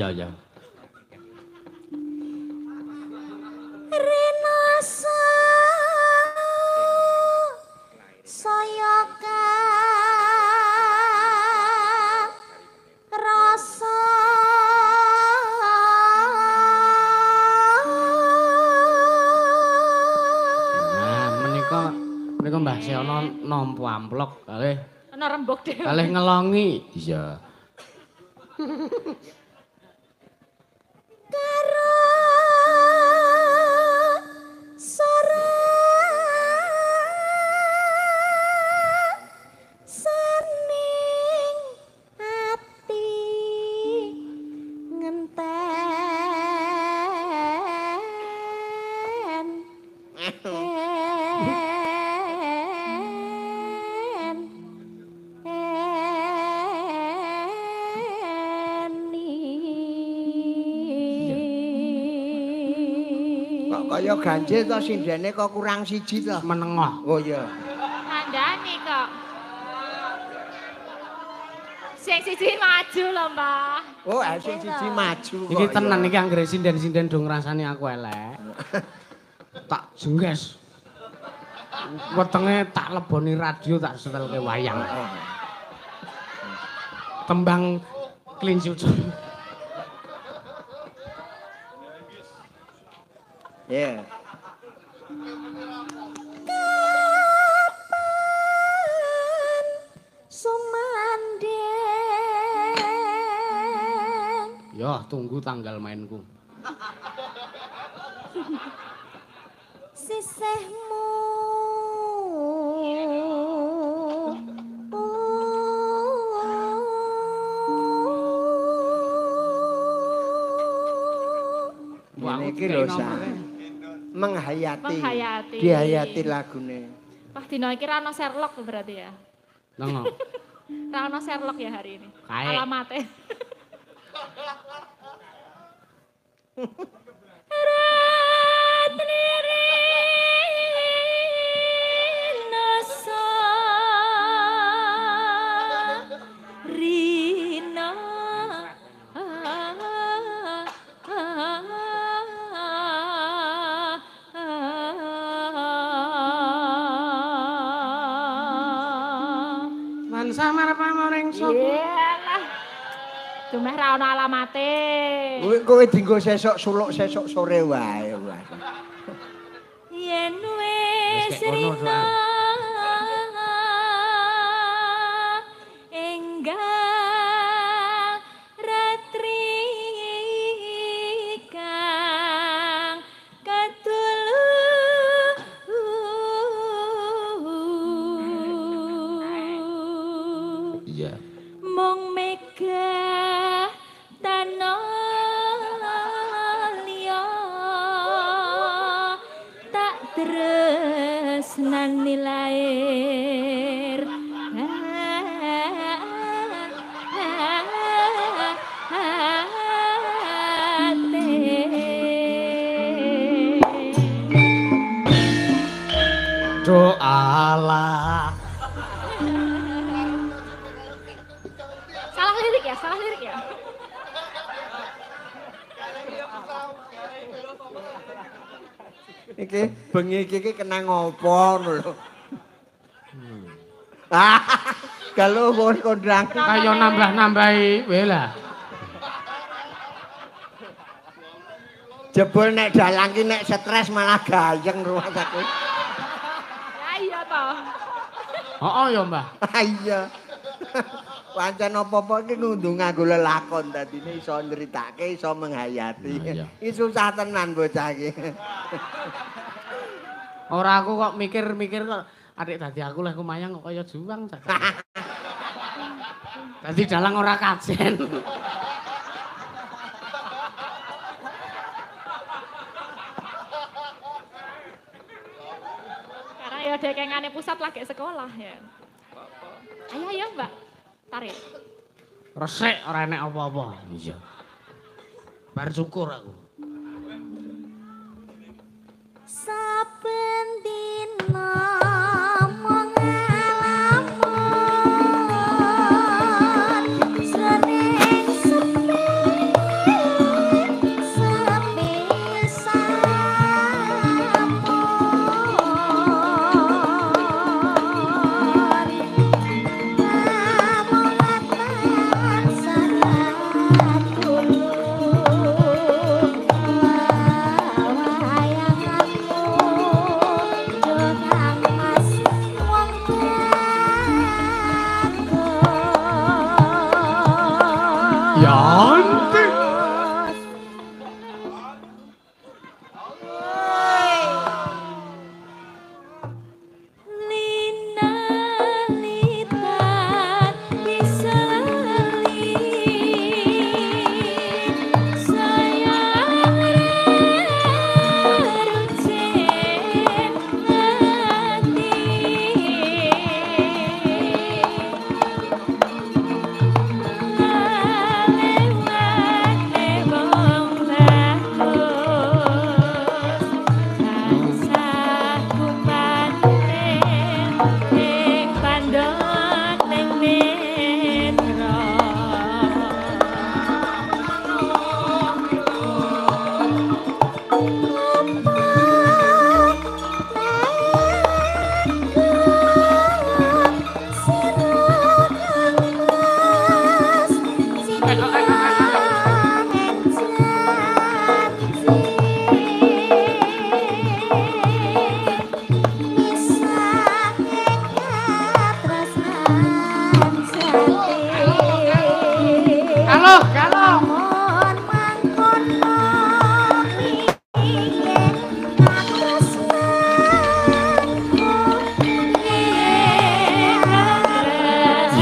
Rinoso. Saya rasa menika Mbah Seana nampa amplok kalih Ana rembug dhewe. kalih ngelongi. Iya. Karo sore sening ati ngenten Kaya ganjil to sindene kok kurang siji to. Menengah. Oh iya. Kandhane kok. Sing siji maju lho, Mbah. Oh, sing siji maju kok. Iki tenan iki anggere sinden-sinden do ngrasani aku elek. Tak jengges. Wetenge tak leboni radio tak setelke wayang. Tembang Klinci Ucul. Ya. Kapan sumandeng Yo, tunggu tanggal mainku. sisihmu Ini iki lho menghayati. Menghayati. Dihayati lagune. Wah, dina iki ra ono Sherlock berarti ya. Nang. Ra ono Sherlock ya hari ini. Kae. Alamate. Samar pamoring sapa? Iyalah. Dumeh ra ono alamate. Kowe dienggo sesuk suluk sesuk sore wae. yen wis rina enggal ratri kang katulu Iya. mung megah tanah liya tak tresnani lair Doalah. Salah lirik ya, salah lirik ya. Iki bengi iki kena ngopo lho. Ah, kalau wong kondang kaya nambah-nambahi wae lah. Jebul nek dalang ki nek stres malah gayeng rumah sakit. Ya iya toh. Heeh ya, Mbah. Iya. Pancen apa-apa iki kudu nganggo lelakon dadine iso nyeritake, iso menghayati. Iki susah tenan bocah iki. Ora aku kok mikir-mikir kok adik dadi aku leh kumayang kok kaya juang cakep. Dadi dalang ora kajen. Karena ya dekengane pusat lagi sekolah ya. Ayo ayo Mbak, tarik. Resik ora enek apa-apa. Iya. Bar syukur aku. Saben dina mengalaman sering sepi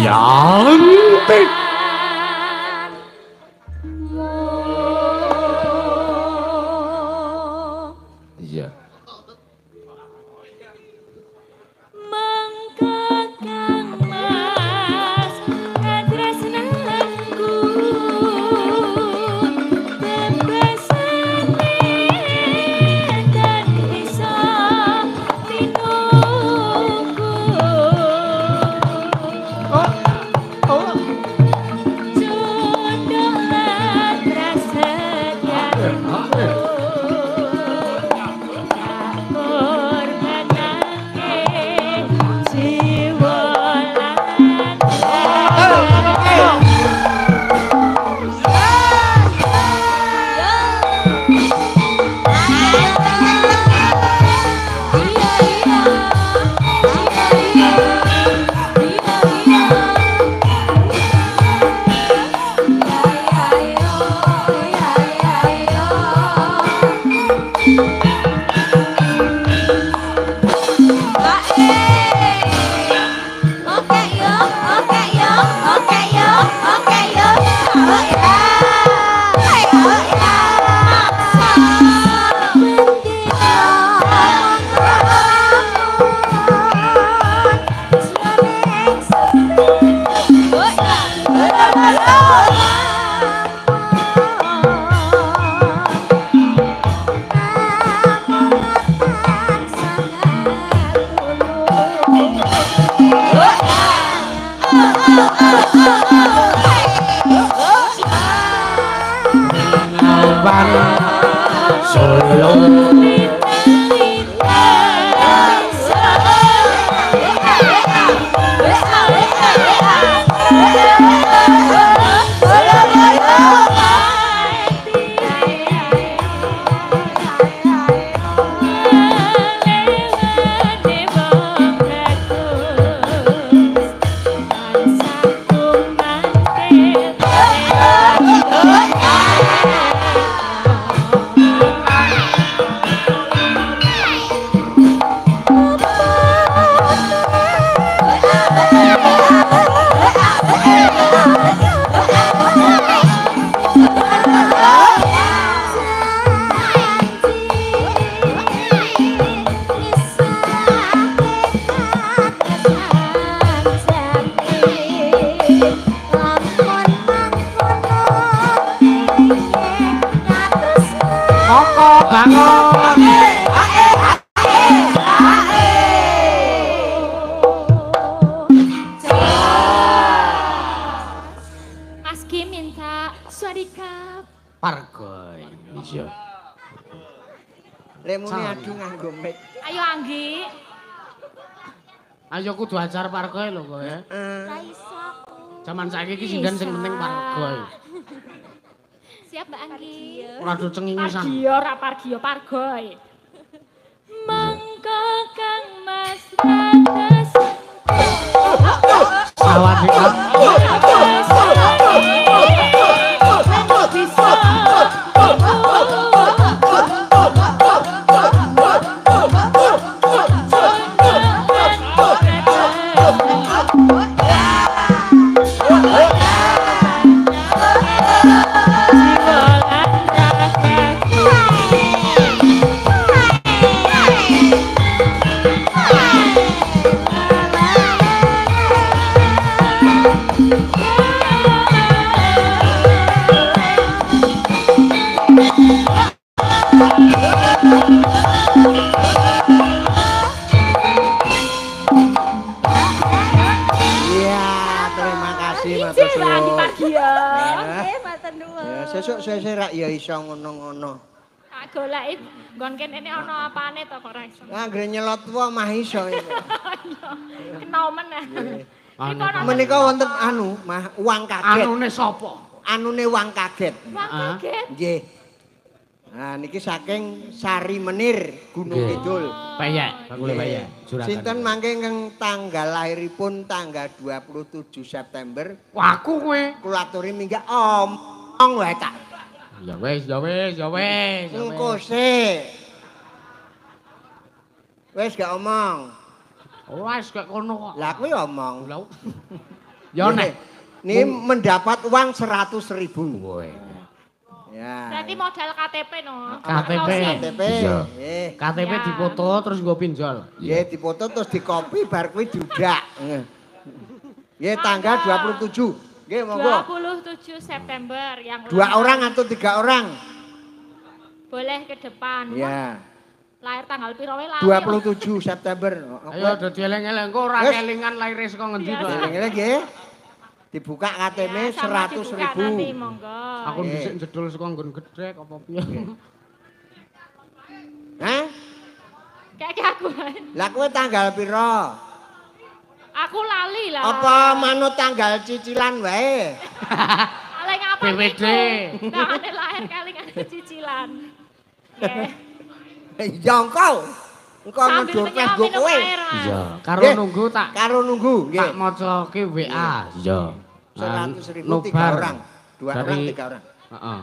Yanti. Iya. Iya. Lemune adu nganggo mic. Ayo Anggi. Ayo kudu ajar pargoe lho kowe. Ra iso aku. Zaman saiki iki singgan sing penting pargoe. Siap Mbak Anggi. Ora do cengingisan. Pargio ora pargio pargoy. Mangka Kang Mas Radas. Awak Sesuk rak ya iso ngono-ngono. Tak goleki nggon kene ana apane to kok ora iso. Anggere nyelot wae mah iso. Kenal meneh. Menika wonten anu, mah uang kaget. Anune sapa? Anune uang kaget. Wah kaget. Nggih. Nah niki saking Sari Menir Gunung Kidul. Peyek, bakule peyek. Juragan. Sinten mangke ngeng tanggal lahiripun tanggal 27 September. Wah, aku kowe. Kula aturi minggah omong wae tak. Ya wis, ya wis, ya wis. Engko sik. Wis gak omong. Wes kok kono kok. Lah kuwi omong. Ya nek ini mendapat uang 100.000. Woe. Ya. Berarti modal KTP no. KTP. KTP. Iya. Nggih. KTP Ya. dipoto terus nggo pinjol. Nggih, difoto terus dikopi bar kuwi diudak. Nggih, tanggal 27. Nggih, monggo. 27 September yang 2 orang atau 3 orang? boleh ke depan. Ya. Lahir tanggal piro wae lahir. 27 September. Ayo dadi eleng-eleng kok ora kelingan laire saka ngendi to. Ngene nggih. Dibuka KTP Ya, sama dibuka nanti, 100.000. monggo. Aku dhisik jedul saka nggon gedhek apa piye. Hah? Kayak aku. Lah kowe tanggal piro? Aku lali lah. Apa manut tanggal cicilan wae? Lek apa BWD. Nggak lahir kelingan cicilan. Nggih. Ya engko. Engko ngedor Facebook kowe. Iya, karo Nggih. nunggu tak Karo nunggu, nggih. tak macake WA. Iya. 100.000 3 Nobar. orang. 2 orang Dari- 3 orang. Heeh.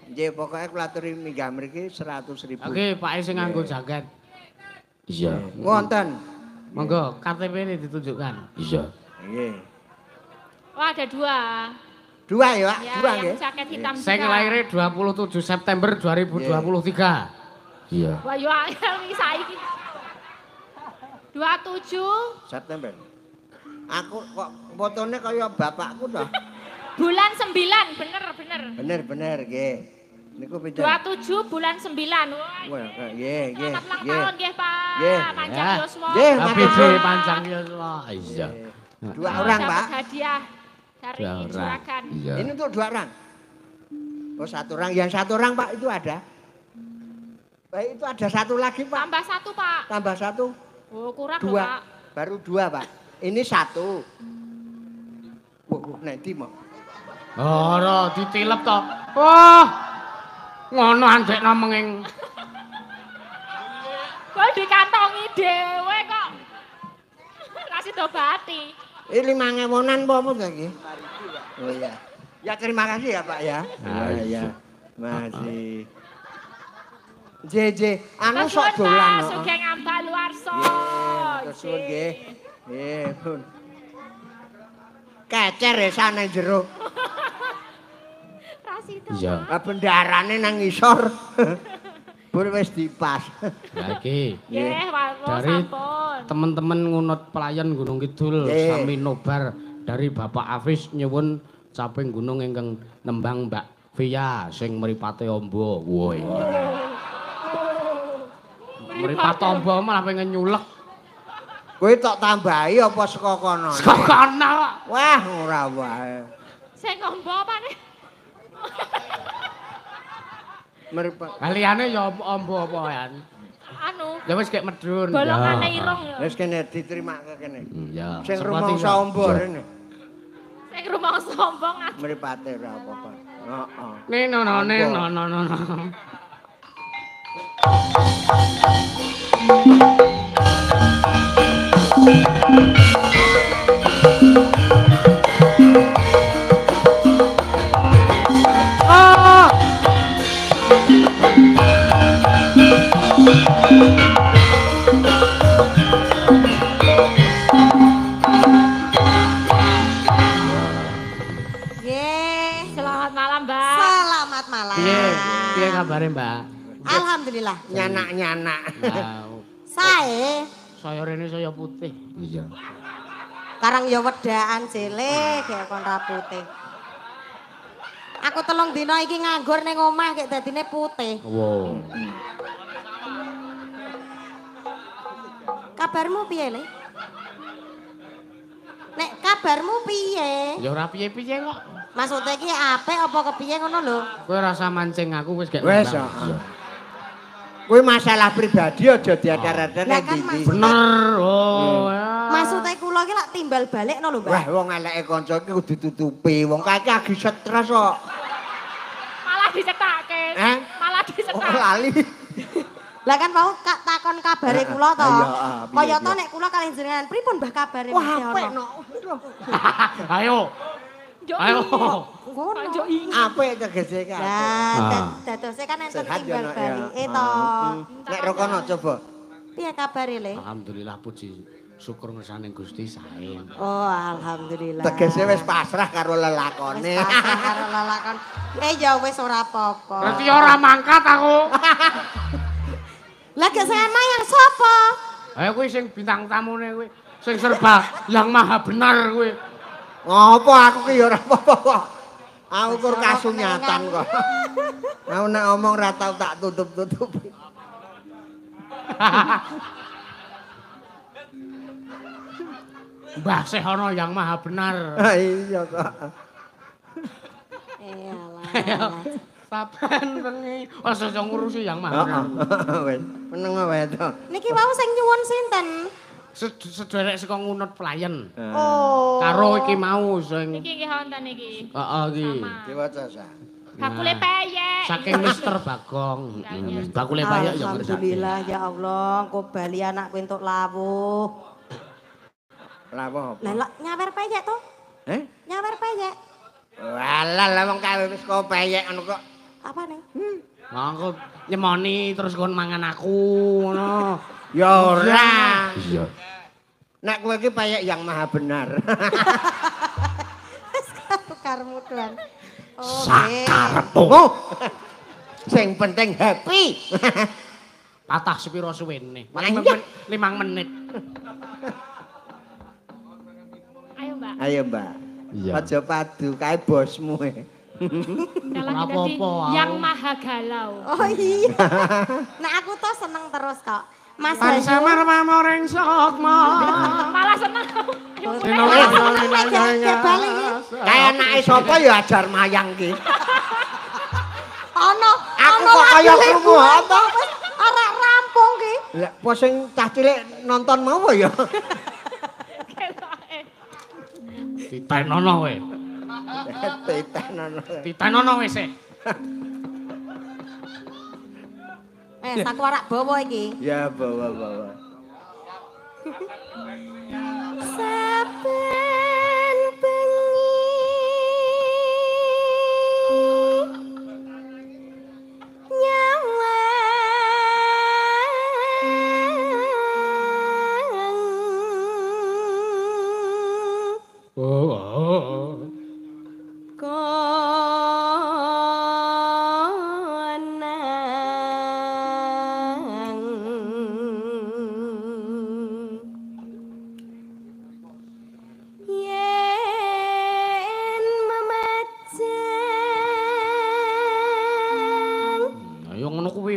Nggih, pokoke kula aturi minggah mriki 100.000. Oke, Pak sing nganggo jaket. Iya. Wonten. Monggo KTP ini ditunjukkan. Iya. Nggih. Wah, ada 2. 2 ya, Pak? Ya, 2 yang nggih. jaket hitam Sing juga. lahirnya 27 September 2023. Iya. Wah, yo angel saiki. 27 September. Aku kok fotone kaya bapakku to. bulan 9, bener. Bener nggih. Niku pinten? 27 bulan 9. Wah. Wah, nggih, nggih. Selamat ulang Nggih. tahun nggih, Pak. Nggih. Panjang Ya. yuswa. Nggih, Happy matur day nuwun. panjang Yuswa. Iya. 2 orang, Pak. Dapat hadiah dari Dua orang. Juragan. Iya. Ini untuk 2 orang. Oh, 1 orang. Yang 1 orang, Pak, itu ada. Baik, itu ada 1 lagi, Pak. Tambah 1, Pak. Tambah 1. Oh, kurang 2. loh, Pak. Baru 2, Pak. Ini 1. Wah, nanti mau. Ora ditilep to. Wah. Ngono andekno menging. Kok dikantongi dhewe kok. Kasih dobati. Ini 5.000-an apa lagi? Oh iya. Ya terima kasih ya Pak ya. Ya. Masih. JJ, anu sok dolan. Sugeng ambak luar so. Kesuwun nggih. Nggih, Pun. Kecer ya sana jero. Rasito. Iya. Ah bendarane nang ngisor. Pun wis dipas. Lagi. Nggih, warna Dari sampun. teman-teman ngunut pelayan Gunung Kidul Nggih. sami nobar dari Bapak Afis nyuwun caping gunung ingkang nembang Mbak Via sing mripate amba. Woi. Mripate amba malah pengen nyulek. Kowe tok tambahi apa saka kono? Saka kono. Wah, ora wae. Sing ngombo apa nih? Mripat. Liyane ya ombo apa ya? Anu. Ya wis kek medhun. Bolongane irung ya. Wis kene diterimake kene. Ya. Sing rumangsa ombo rene. Sing rumah sombong. Mripate ora apa-apa. Heeh. Nenono. Nggih. Selamat malam, Mbak. Selamat malam. Piye kabare, Mbak? Alhamdulillah. Nyanak-nyanak. Sae. Saya rene saya putih. Iya. Karang ya wedaan cilik gek kon ra putih. Aku 3 dina iki nganggur ning omah gek dadine putih. Wow. Kabarmu piye, Le? Nek kabarmu piye? Ya ora piye-piye kok. Maksudnya iki apik apa kepiye ngono lho? Kowe rasa mancing aku wis gek Wis, heeh. Kuwi masalah pribadi aja diacar-acar Lah nek kan ndi. Bener. Oh, ya. Maksudnya kula iki lak timbal balikno lho, Wah, Mbak. wong eleke kanca iki kudu ditutupi. Wong kaki lagi stres kok. Malah dicetake. Malah Oh, dicetake. lali. Lah kan mau takon kabare kula to. Iya, piye, Kaya to piye. nek kula kalih jenengan pripun Mbah kabare Wah, mesti apik ono. no. Ayo. Yo. Ayo. Ngono. Yo ingat. Apik tegese kan. Lah, dadose kan enten Sehat ya, timbal Nok, ya. balike to. Nek rokono coba. Piye kabare, Le? Alhamdulillah puji syukur ngersane Gusti sae. Oh, alhamdulillah. Tegese wis pasrah karo lelakone. Wis pasrah karo lelakon. Ya wis ora apa-apa. Berarti ora mangkat aku. Lah gek sama yang sapa? Ayo kuwi sing bintang tamune kuwi. Sing serba yang maha benar kuwi. Ngopo aku ki ya ora apa-apa kok. Aku kur kasunyatan kok. Aku nek ngomong ra tau tak tutup-tutupi. Mbah Seh ana yang maha benar. Iya kok. Iyalah. Saben bengi aja ngurusi yang maha benar. Wis, meneng wae to. Niki wau sing nyuwun sinten? Sederek saka ngunut pelayan. Oh. Karo iki mau sing Iki wonten iki. heeh iki. Diwaca sa. Bakule peyek. Saking Mister Bagong. Bakule payek ya ngersake. Alhamdulillah ya Allah, kok bali anakku entuk lawuh. Lawuh apa? Lah nyawer peyek to? Nyawer peyek. Walah lah wong kawe wis kok peyek ngono kok. Apa nih? Aku nyemoni terus kon mangan aku ngono. Ya ora. Iya. Nek kowe iki peyek yang maha benar. Karmu doan. Oh, Sakarepmu. Oh. Sing penting happy. Patah sepiro suwene. Lah iya. 5 menit. Ayo, Mbak. Ayo, Mbak. Iya. Aja padu kae bosmu. Dalam Ora kita apa-apa, aku. yang maha galau. Oh iya. Nah aku tuh seneng terus kok. Mas Bayu. Samar pamoreng sokmo. Malah seneng. Ayo, Kayak anake sapa ya ajar mayang ki. Ono. Aku kok kaya krungu apa? Ora rampung ki. Lah, apa sing cah cilik nonton mau ya? Ditenono kowe. Tetenono. Ditenono wis e. Saku arak bawa iki. Ya bawa. Saben bengi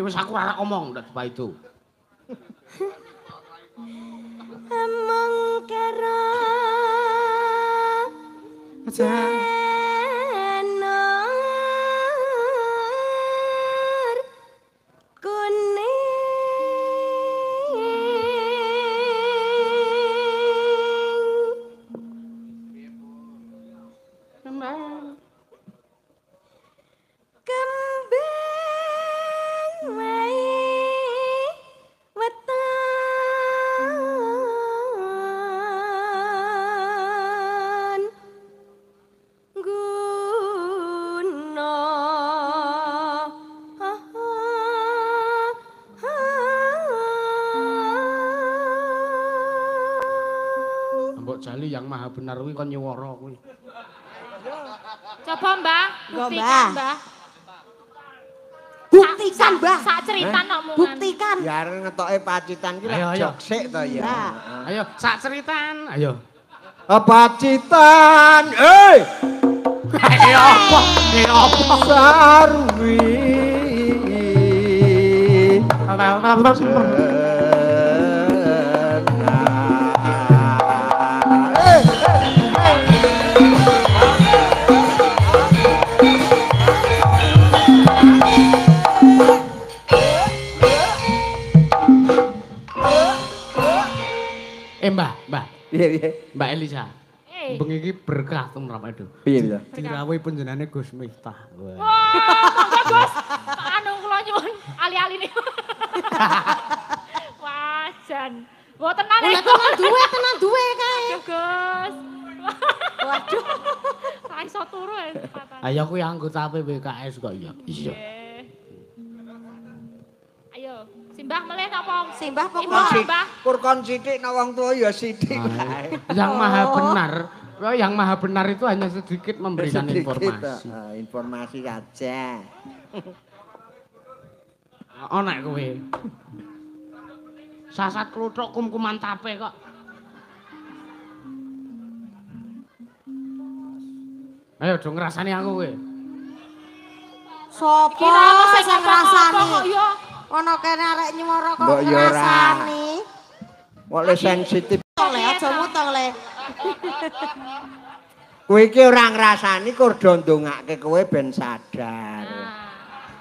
Wis aku ora ngomong ndak Pak itu. Among karo janur jali yang maha benar kuwi kon nyuwara kuwi. Coba Mbah, Nggo, buktikan Mbah. Mbah. Buktikan, Mbah. Sak cerita omongan. Buktikan. Ya arep ngetoke pacitan ki Ayo, lak ayo. jok sik to ya. Nah. Ayo sak ceritan, ayo. Pacitan, Apa? Apa? sarwi. Mbah, Mbah. Piye. Mbak Elisa. Bengi iki berkah tumrap itu. Piye. Dirawuhi panjenengane Gus Miftah. Wah, monggo Gus. Anu kula nyuwun ali-ali nih. Wajan. Wah, tenan ya. Tenan duwe kae. Aduh, Gus. Waduh. Ra iso turu ya. Ayo kuwi anggota PBKS kok ya. Iya. Ayo, simbah melih napa? Simbah apa Imbah, kok? Mbah. Kurkon sithik nang wong tuwa ya sithik kae. Yang maha benar. Yang maha benar itu hanya sedikit memberikan informasi. Informasi aja. Ana kowe. Sasat kluthuk kum-kuman tape kok. Ayo dong ngrasani aku kowe. Sopo Kira aku sing sing ngrasani? kok ya. Ono kene arek nyuwara kok Mbok ya ora. ngrasani. Kok le sensitif. Le aja mutong le. Kowe iki ora ngrasani kurdo ndongake kowe ben sadar.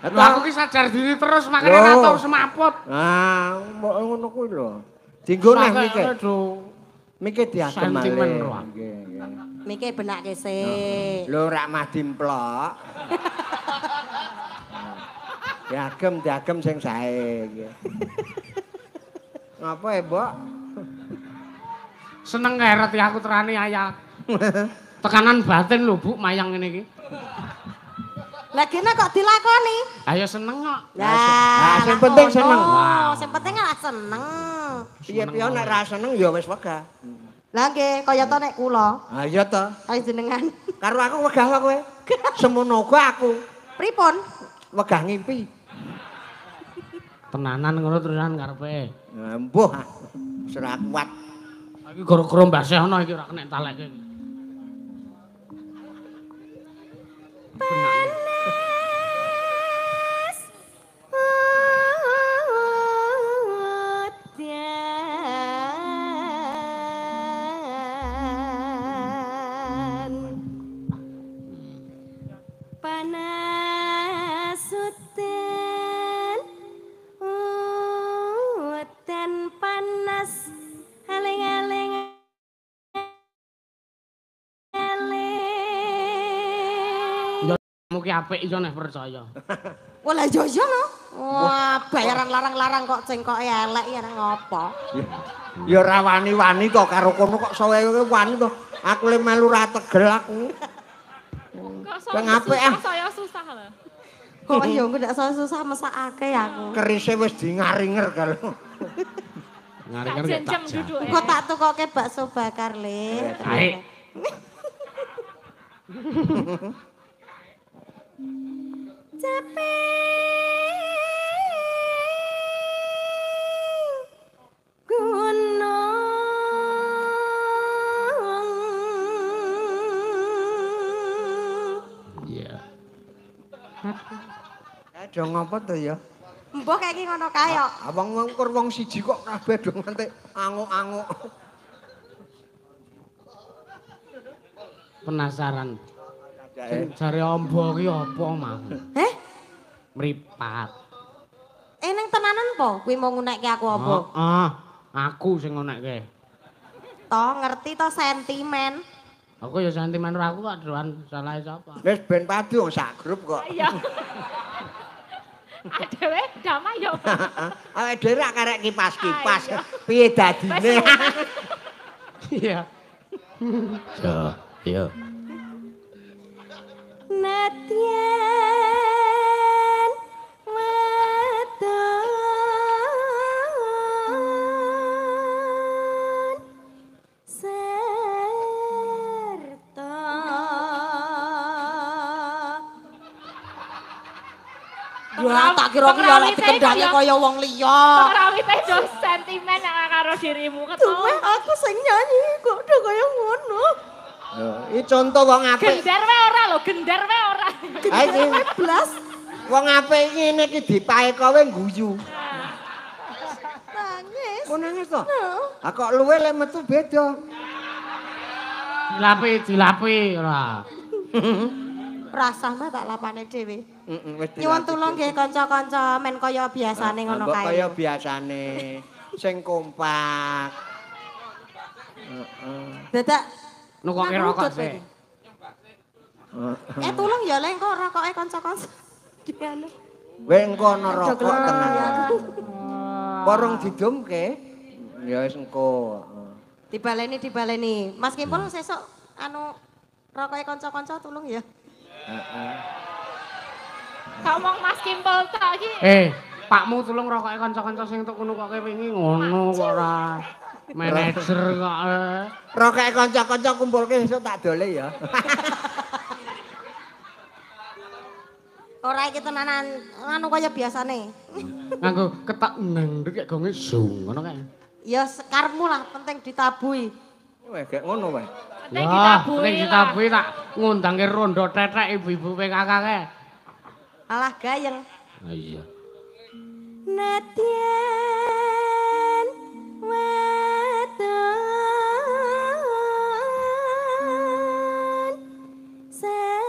Lho aku ki sadar diri terus makane ora tau semaput. Ah, mbok ngono kuwi lho. Dienggo neh mikir. Mikir diagem Sentimen, malih. Wak. Nggih, nggih. Miki benake sik. Lho rak mah dimplok. Diagem sing sae nggih. Ngapa ya, Mbok? Seneng keret ya aku terani ayah. Tekanan batin lho Bu mayang ngene iki. Lah kene kok dilakoni? Ayo seneng kok. Nah, sing penting seneng. Wow, sing penting ora seneng. Piye-piye nek ra seneng ya wis wegah. Lah nggih, kaya to nek kula, Ah iya to. kaya jenengan. Karo aku wegah wae kowe. Semono uga aku Pripun? wegah ngimpi. Tenanan ngono terusan karepe. Nah, mbuh. Wis ora kuat. Iki gara-gara Mbah Sehna iki ora kena talekke. Mugi apik iso nek percaya. Wah lah yo yo no. Wah, bayaran larang-larang kok cengkoke elek ya nang ngopo? Ya ora wani-wani to karo kono kok sawe wani to. Aku le melu ra tegel aku. Sing apik ah. Saya susah lho. Kok yo ndak susah mesakake aku. Kerise wis di-ngaringer kalau. Ngari-ngari Tak tak jam duduke. Kok tak tukoke bakso bakar le. Aik. Iya. Aja ngopo to ya? Mbok kayak iki ngono kae kok. Abang ngkur wong siji kok kabeh do nganti anguk-anguk. Penasaran. Jare ombo ki apa mau? Heh? Mripat. Ning tenanan po kuwi mau ngunekke aku apa? Heeh. Aku sing ngonekke. To ngerti to sentimen. Aku ya sentimen ora aku kok doan salah sapa. Wis ben padu wong sak grup kok. Iya. Adewe damai yo. Awake dhewe rak karek kipas-kipas. Piye dadine? Iya. Yo, yo. Nadyan wadon Ya tak kira ki oleh dikendange kaya wong liya. Rawite do sentimen nek karo dirimu ketemu. Aku sing nyanyi kok udah kaya ngono. Iki contoh wong apik. Gender wae ora lho, gender wae ora. Ha iki Blas wong apik ngene iki dipae kowe guyu. nangis. Kok nangis to? Ha kok luwe lek metu beda. Dilapi ora. Rasah mah tak lapane dhewe. Wis Nyuwun tulung nggih kanca-kanca men kaya biasane ngono Kok kae. kaya biasane sing kompak. Dadak Nukoke rokok sih. tulung ya lek kok rokoke kanca-kanca. Gimana? Kowe engko ana rokok tenan. Porong didumke. Ya wis engko. Dibaleni. Mas Kimpul sesuk anu rokoke kanca-kanca tulung ya. Ngomong Mas Kimpul tok iki. Pakmu tulung rokoke kanca-kanca sing tuk nukoke wingi ngono kok ora. Manajer kok. Rokoke kanca-kanca kumpulke esuk tak dole ya. Ora iki tenanan anu kaya biasane. Nganggo ketak ngendhek kek gonge zung ngono kae. Ya sekarmu lah penting ditabui. Wes gek ngono wae. Penting ditabui. Ning ditabui tak ngundangke rondo tetek ibu-ibu PKK kae. Alah gayeng. Ah iya. Nadyan weton serta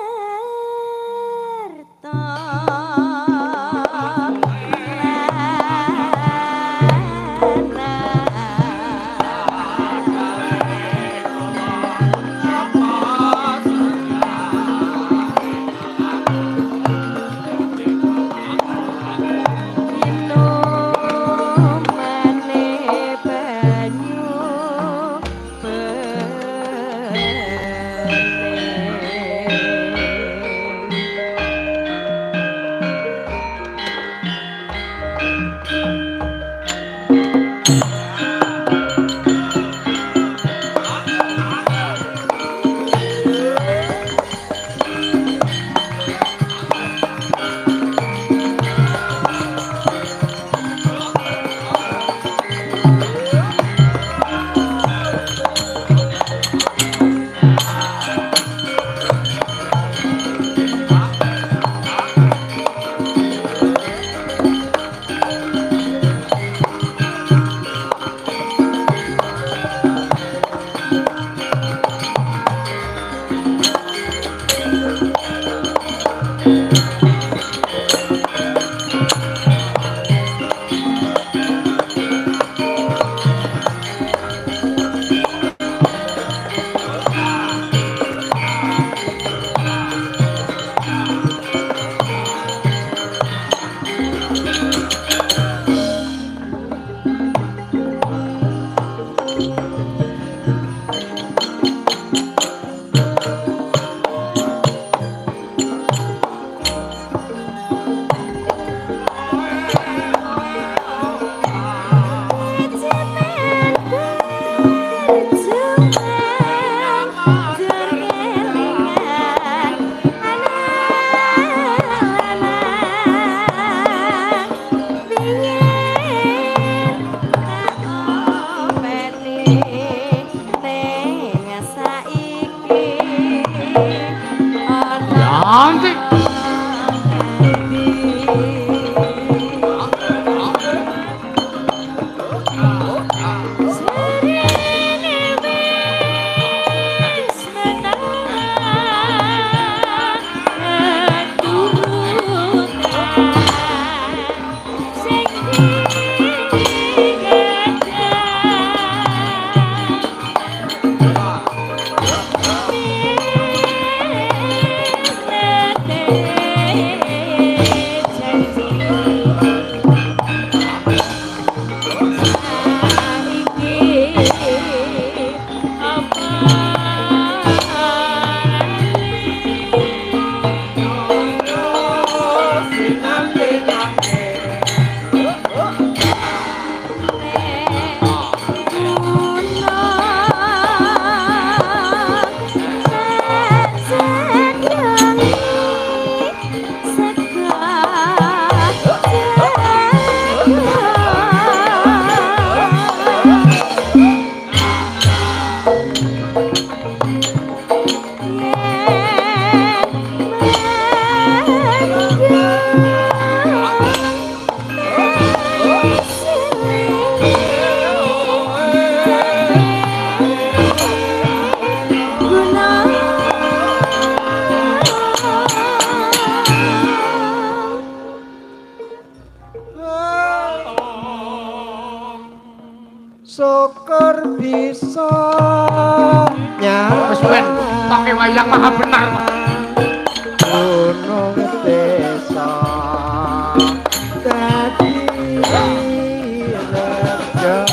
syukur bisa Wis ben toke wayang maha benar. gunung desa dadi reja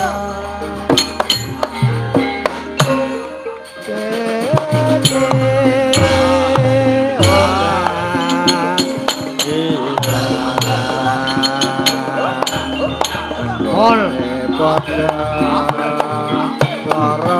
Pol pada para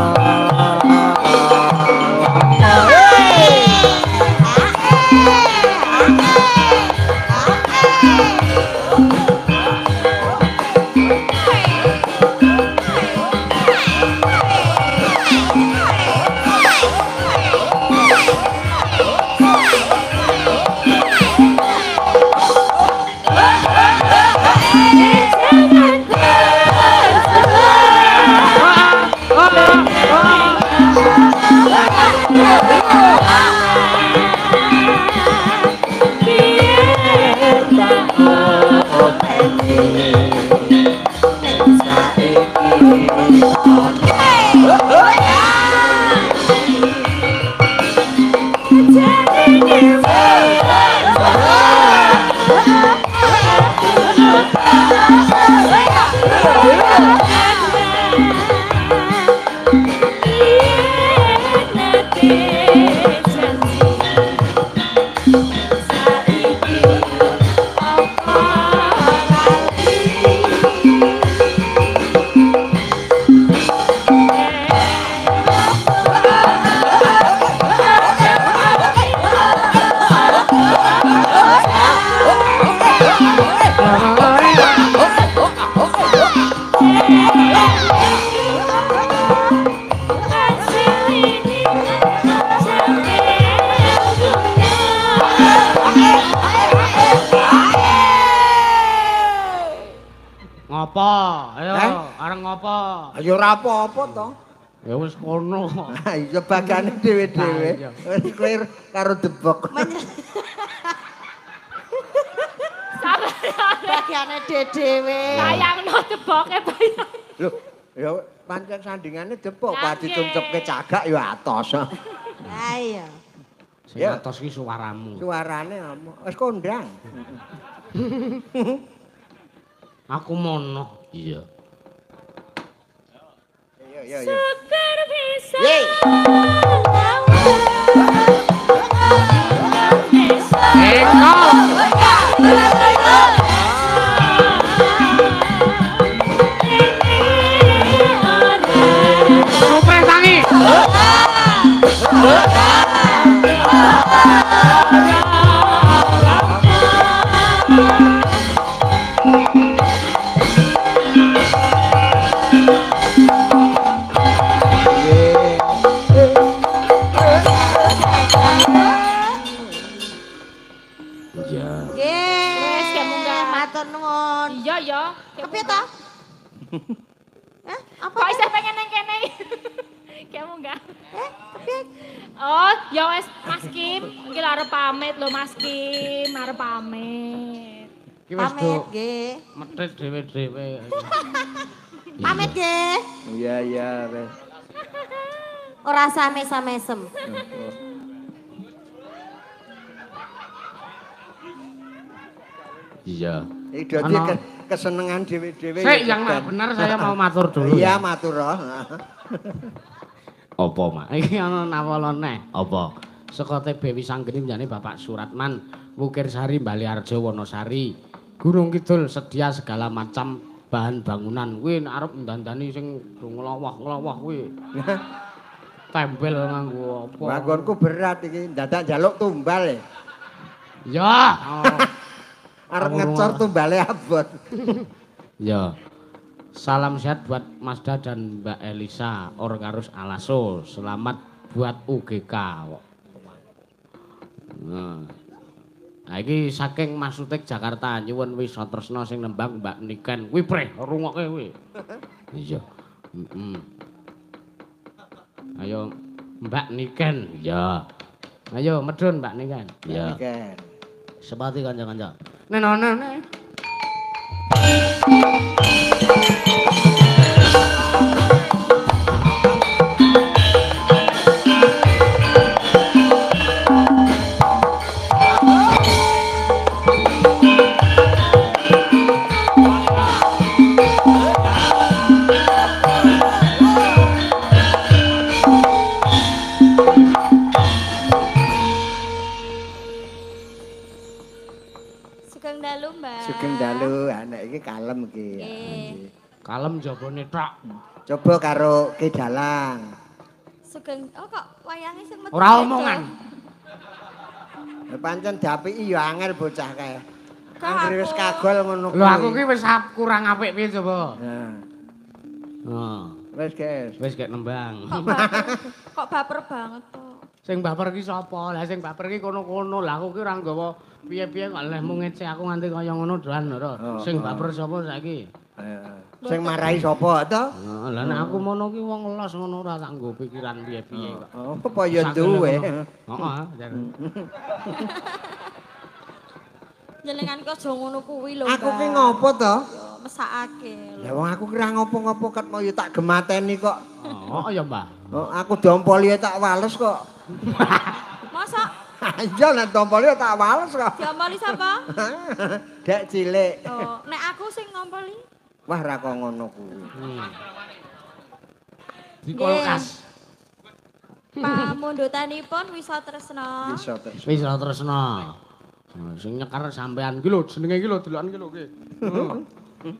Ngopo? Ayo, areng ngopo? ayo ora apa-apa to. Ya wis kono. Ha iya bagane dhewe-dhewe. Wis kowe karo debok. Sabar. Bagiane dhewe. Sayangno deboke bayang. Lho, ya pancen sandingane debok, Lah, Pak dicumcepke cagak ya atos. Ha iya. Sing atos ki suaramu. Suarane wis kondang. Aku mono. Iya. Iya. Syukur bisa. Ye. Supre tangi. Iya. Nggih. Wis, munggah. Matur nuwun. Iya ya. Kepiye to? Apa? Kok isih pengen nang kene? Kayak munggah. Kepiye? Oh, ya wes Mas Kim, iki arep pamit lho Mas Kim, arep pamit. Ki wis Pamit do nggih. metet dhewe-dhewe. Pamit nggih. Iya, wes. Ora same-samesem. Iya. Iki dadi kesenengan dhewe-dhewe. Sik yang nggak benar saya mau matur dulu. Iya, ya. matur. Apa, Mak? Iki ana nawala neh. Apa? Saka TB Wisanggeni njane Bapak Suratman, Wukir Sari, Baliarjo, Wonosari. Gunung Kidul sedia segala macam bahan bangunan. Kuwi arep ndandani sing nglowah-nglowah kuwi. Tempel nganggo apa? Wagonku berat iki, dadak njaluk tumbal ya. Ya. Arep ngecor tumbale abot. Ya. Salam sehat buat Mazda dan Mbak Elisa, Orgarus Alaso. Selamat buat UGK. Nah, iki saking Masutik Jakarta nyuwun wisatresna sing nembang Mbak Niken. Kuwi preh rungokke kuwi. Iya. Ayo Mbak Niken. Ya. Ayo medun Mbak Niken. Ya. Sepati kanca-kanca. Nenone. jabone tok. Coba karo Ki Dalang. Sugeng kok wayange sing metu. Ora omongan. Ya pancen diapiki ya angel bocah kae. Kak, Anggere wis kagol ngono kuwi. Lho aku ki wis kurang apik piye coba. Nah, Heeh. wis guys. Wis gek nembang. Kok baper banget to. Sing baper ki sapa? Lah sing baper ki kono-kono. Lah aku ki ora nggawa piye-piye kok lehmu ngece aku nganti kaya ngono doan lho. Sing baper sapa saiki? Sing marahi sapa to? Heeh, lah nek aku mono ki wong los ngono ora tak nggo pikiran piye-piye kok. Oh, apa ya duwe. Heeh. Jenengan kok aja ngono kuwi lho. Aku ki ngopo to? Mesakake. Lah wong aku kira ngopo-ngopo ket mau ya tak gemateni kok. Oh, ya, Mbah. Oh, aku dompoli tak wales kok. Masa Iya nek dompoli tak wales kok. diompoli sapa? Dek cilik. Oh, nek aku sing ngompoli. Wah ra kok ngono kuwi. Di kulkas. Pamundutanipun Wisa Tresna. Bisa terus. Wis ora tresna. Sing nyekar sampean ki lho jenenge ki lho delokan ki lho ki.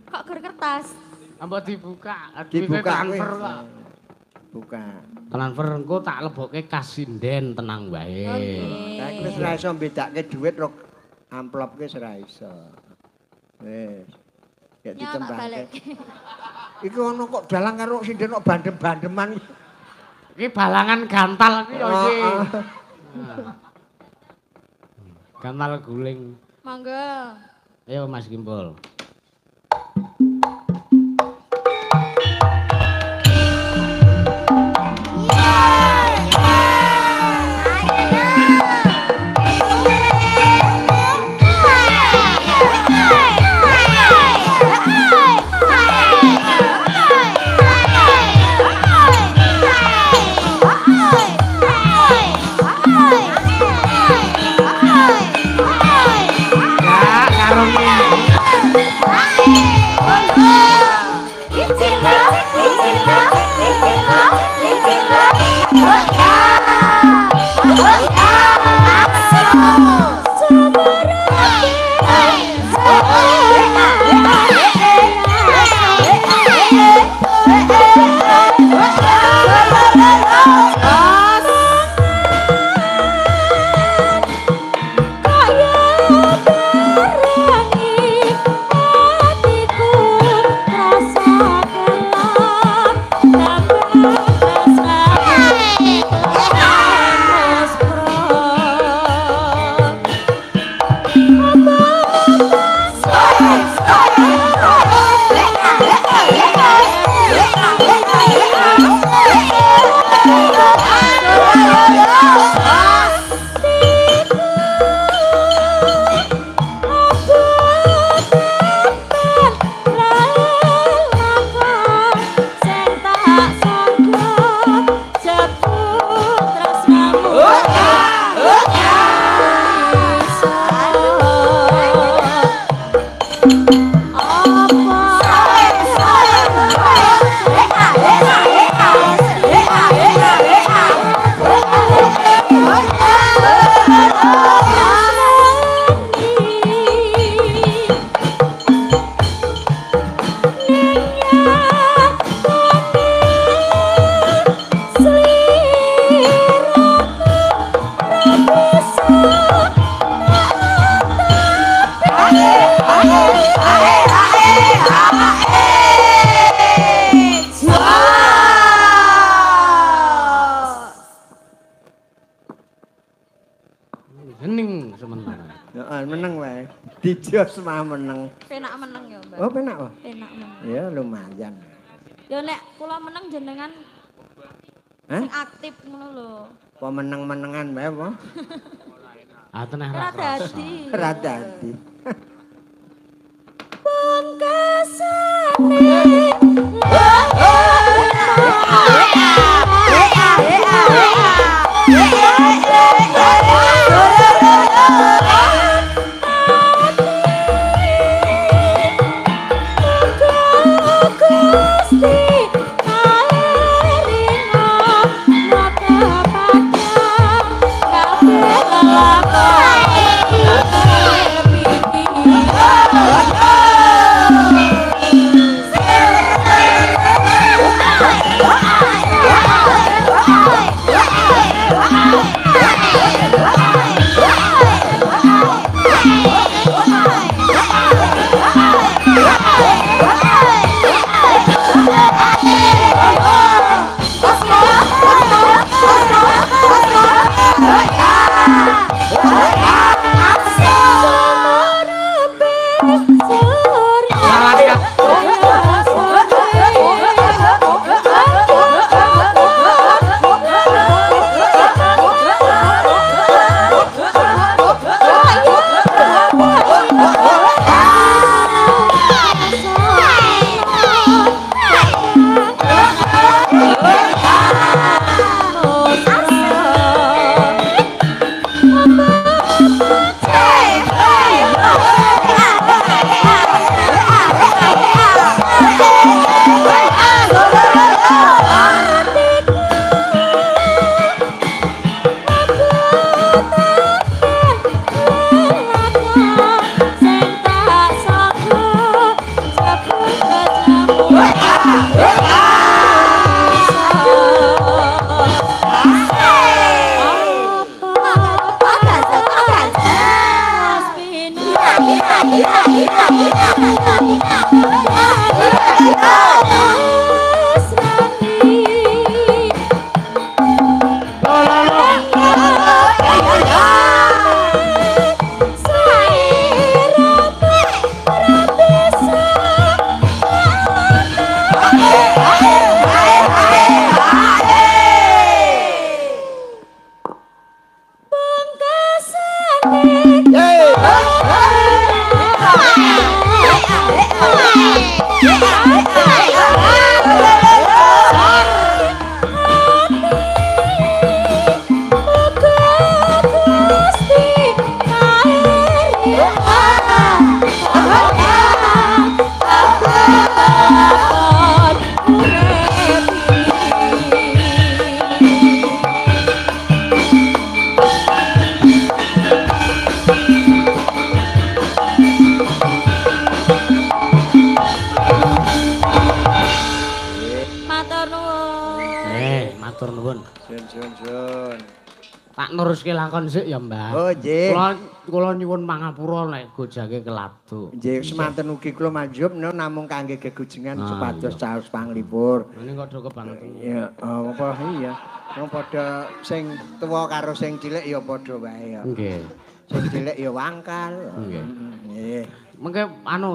Kok ger kertas? Ampun dibuka, Dibuka transfer kuwi. kok. Buka. Transfer engko tak lebokke kas sinden tenang wae. Lah wis ra iso mbedakake dhuwit ro amplop ki wis ra iso. Wis. Ya Ya tak ditembake. balik. Iku ono kok dalang karo sinden kok bandem-bandeman. Iki balangan gantal ki ya iki. Gantal guling. Monggo. Ayo Mas Kimpul. Hening sementara. Heeh, meneng wae. Dijos mah meneng. Penak meneng ya, Mbak. Oh, penak kok. Penak meneng. Ya lumayan. Ya nek kula meneng jenengan Hah? sing aktif ngono lho. Apa meneng-menengan wae apa? Ah teneh Ora ra krasa. dadi. Ora dadi. Gusti Matur nuwun. Sun. Tak neruske lakon sik ya, Mbah. Oh, nggih. Kula nyuwun mangapura nek gojake keladu. Nggih, semanten ugi kula manjub namung kangge gegujengan supados caos panglipur. Ini kok do kebangetan. Iya, apa iya. Wong padha sing tuwa karo sing cilik ya padha wae ya. Nggih. Sing cilik ya wangkal. Nggih. Nggih. Mengke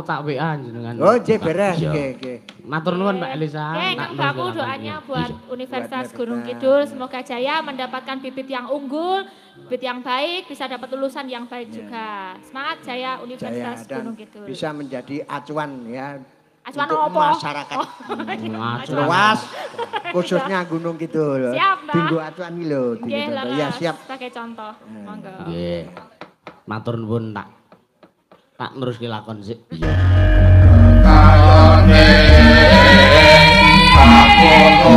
tak WA jenengan. Oh, nggih beres nggih. Matur nuwun Mbak Elisa. Nyuwun kamu doanya buat Universitas Gunung Kidul semoga jaya mendapatkan bibit yang unggul, bibit yang baik, bisa dapat lulusan yang baik juga. Semangat jaya Universitas Dan Gunung Kidul. bisa menjadi acuan ya. Acuan untuk apa? masyarakat luas khususnya Gunung Kidul. Siap, Mbak. Tinggu acuan iki lho. Nggih, Ya siap. sebagai contoh. Monggo. Nggih. Matur nuwun tak neruske lakon sik. Kalone aku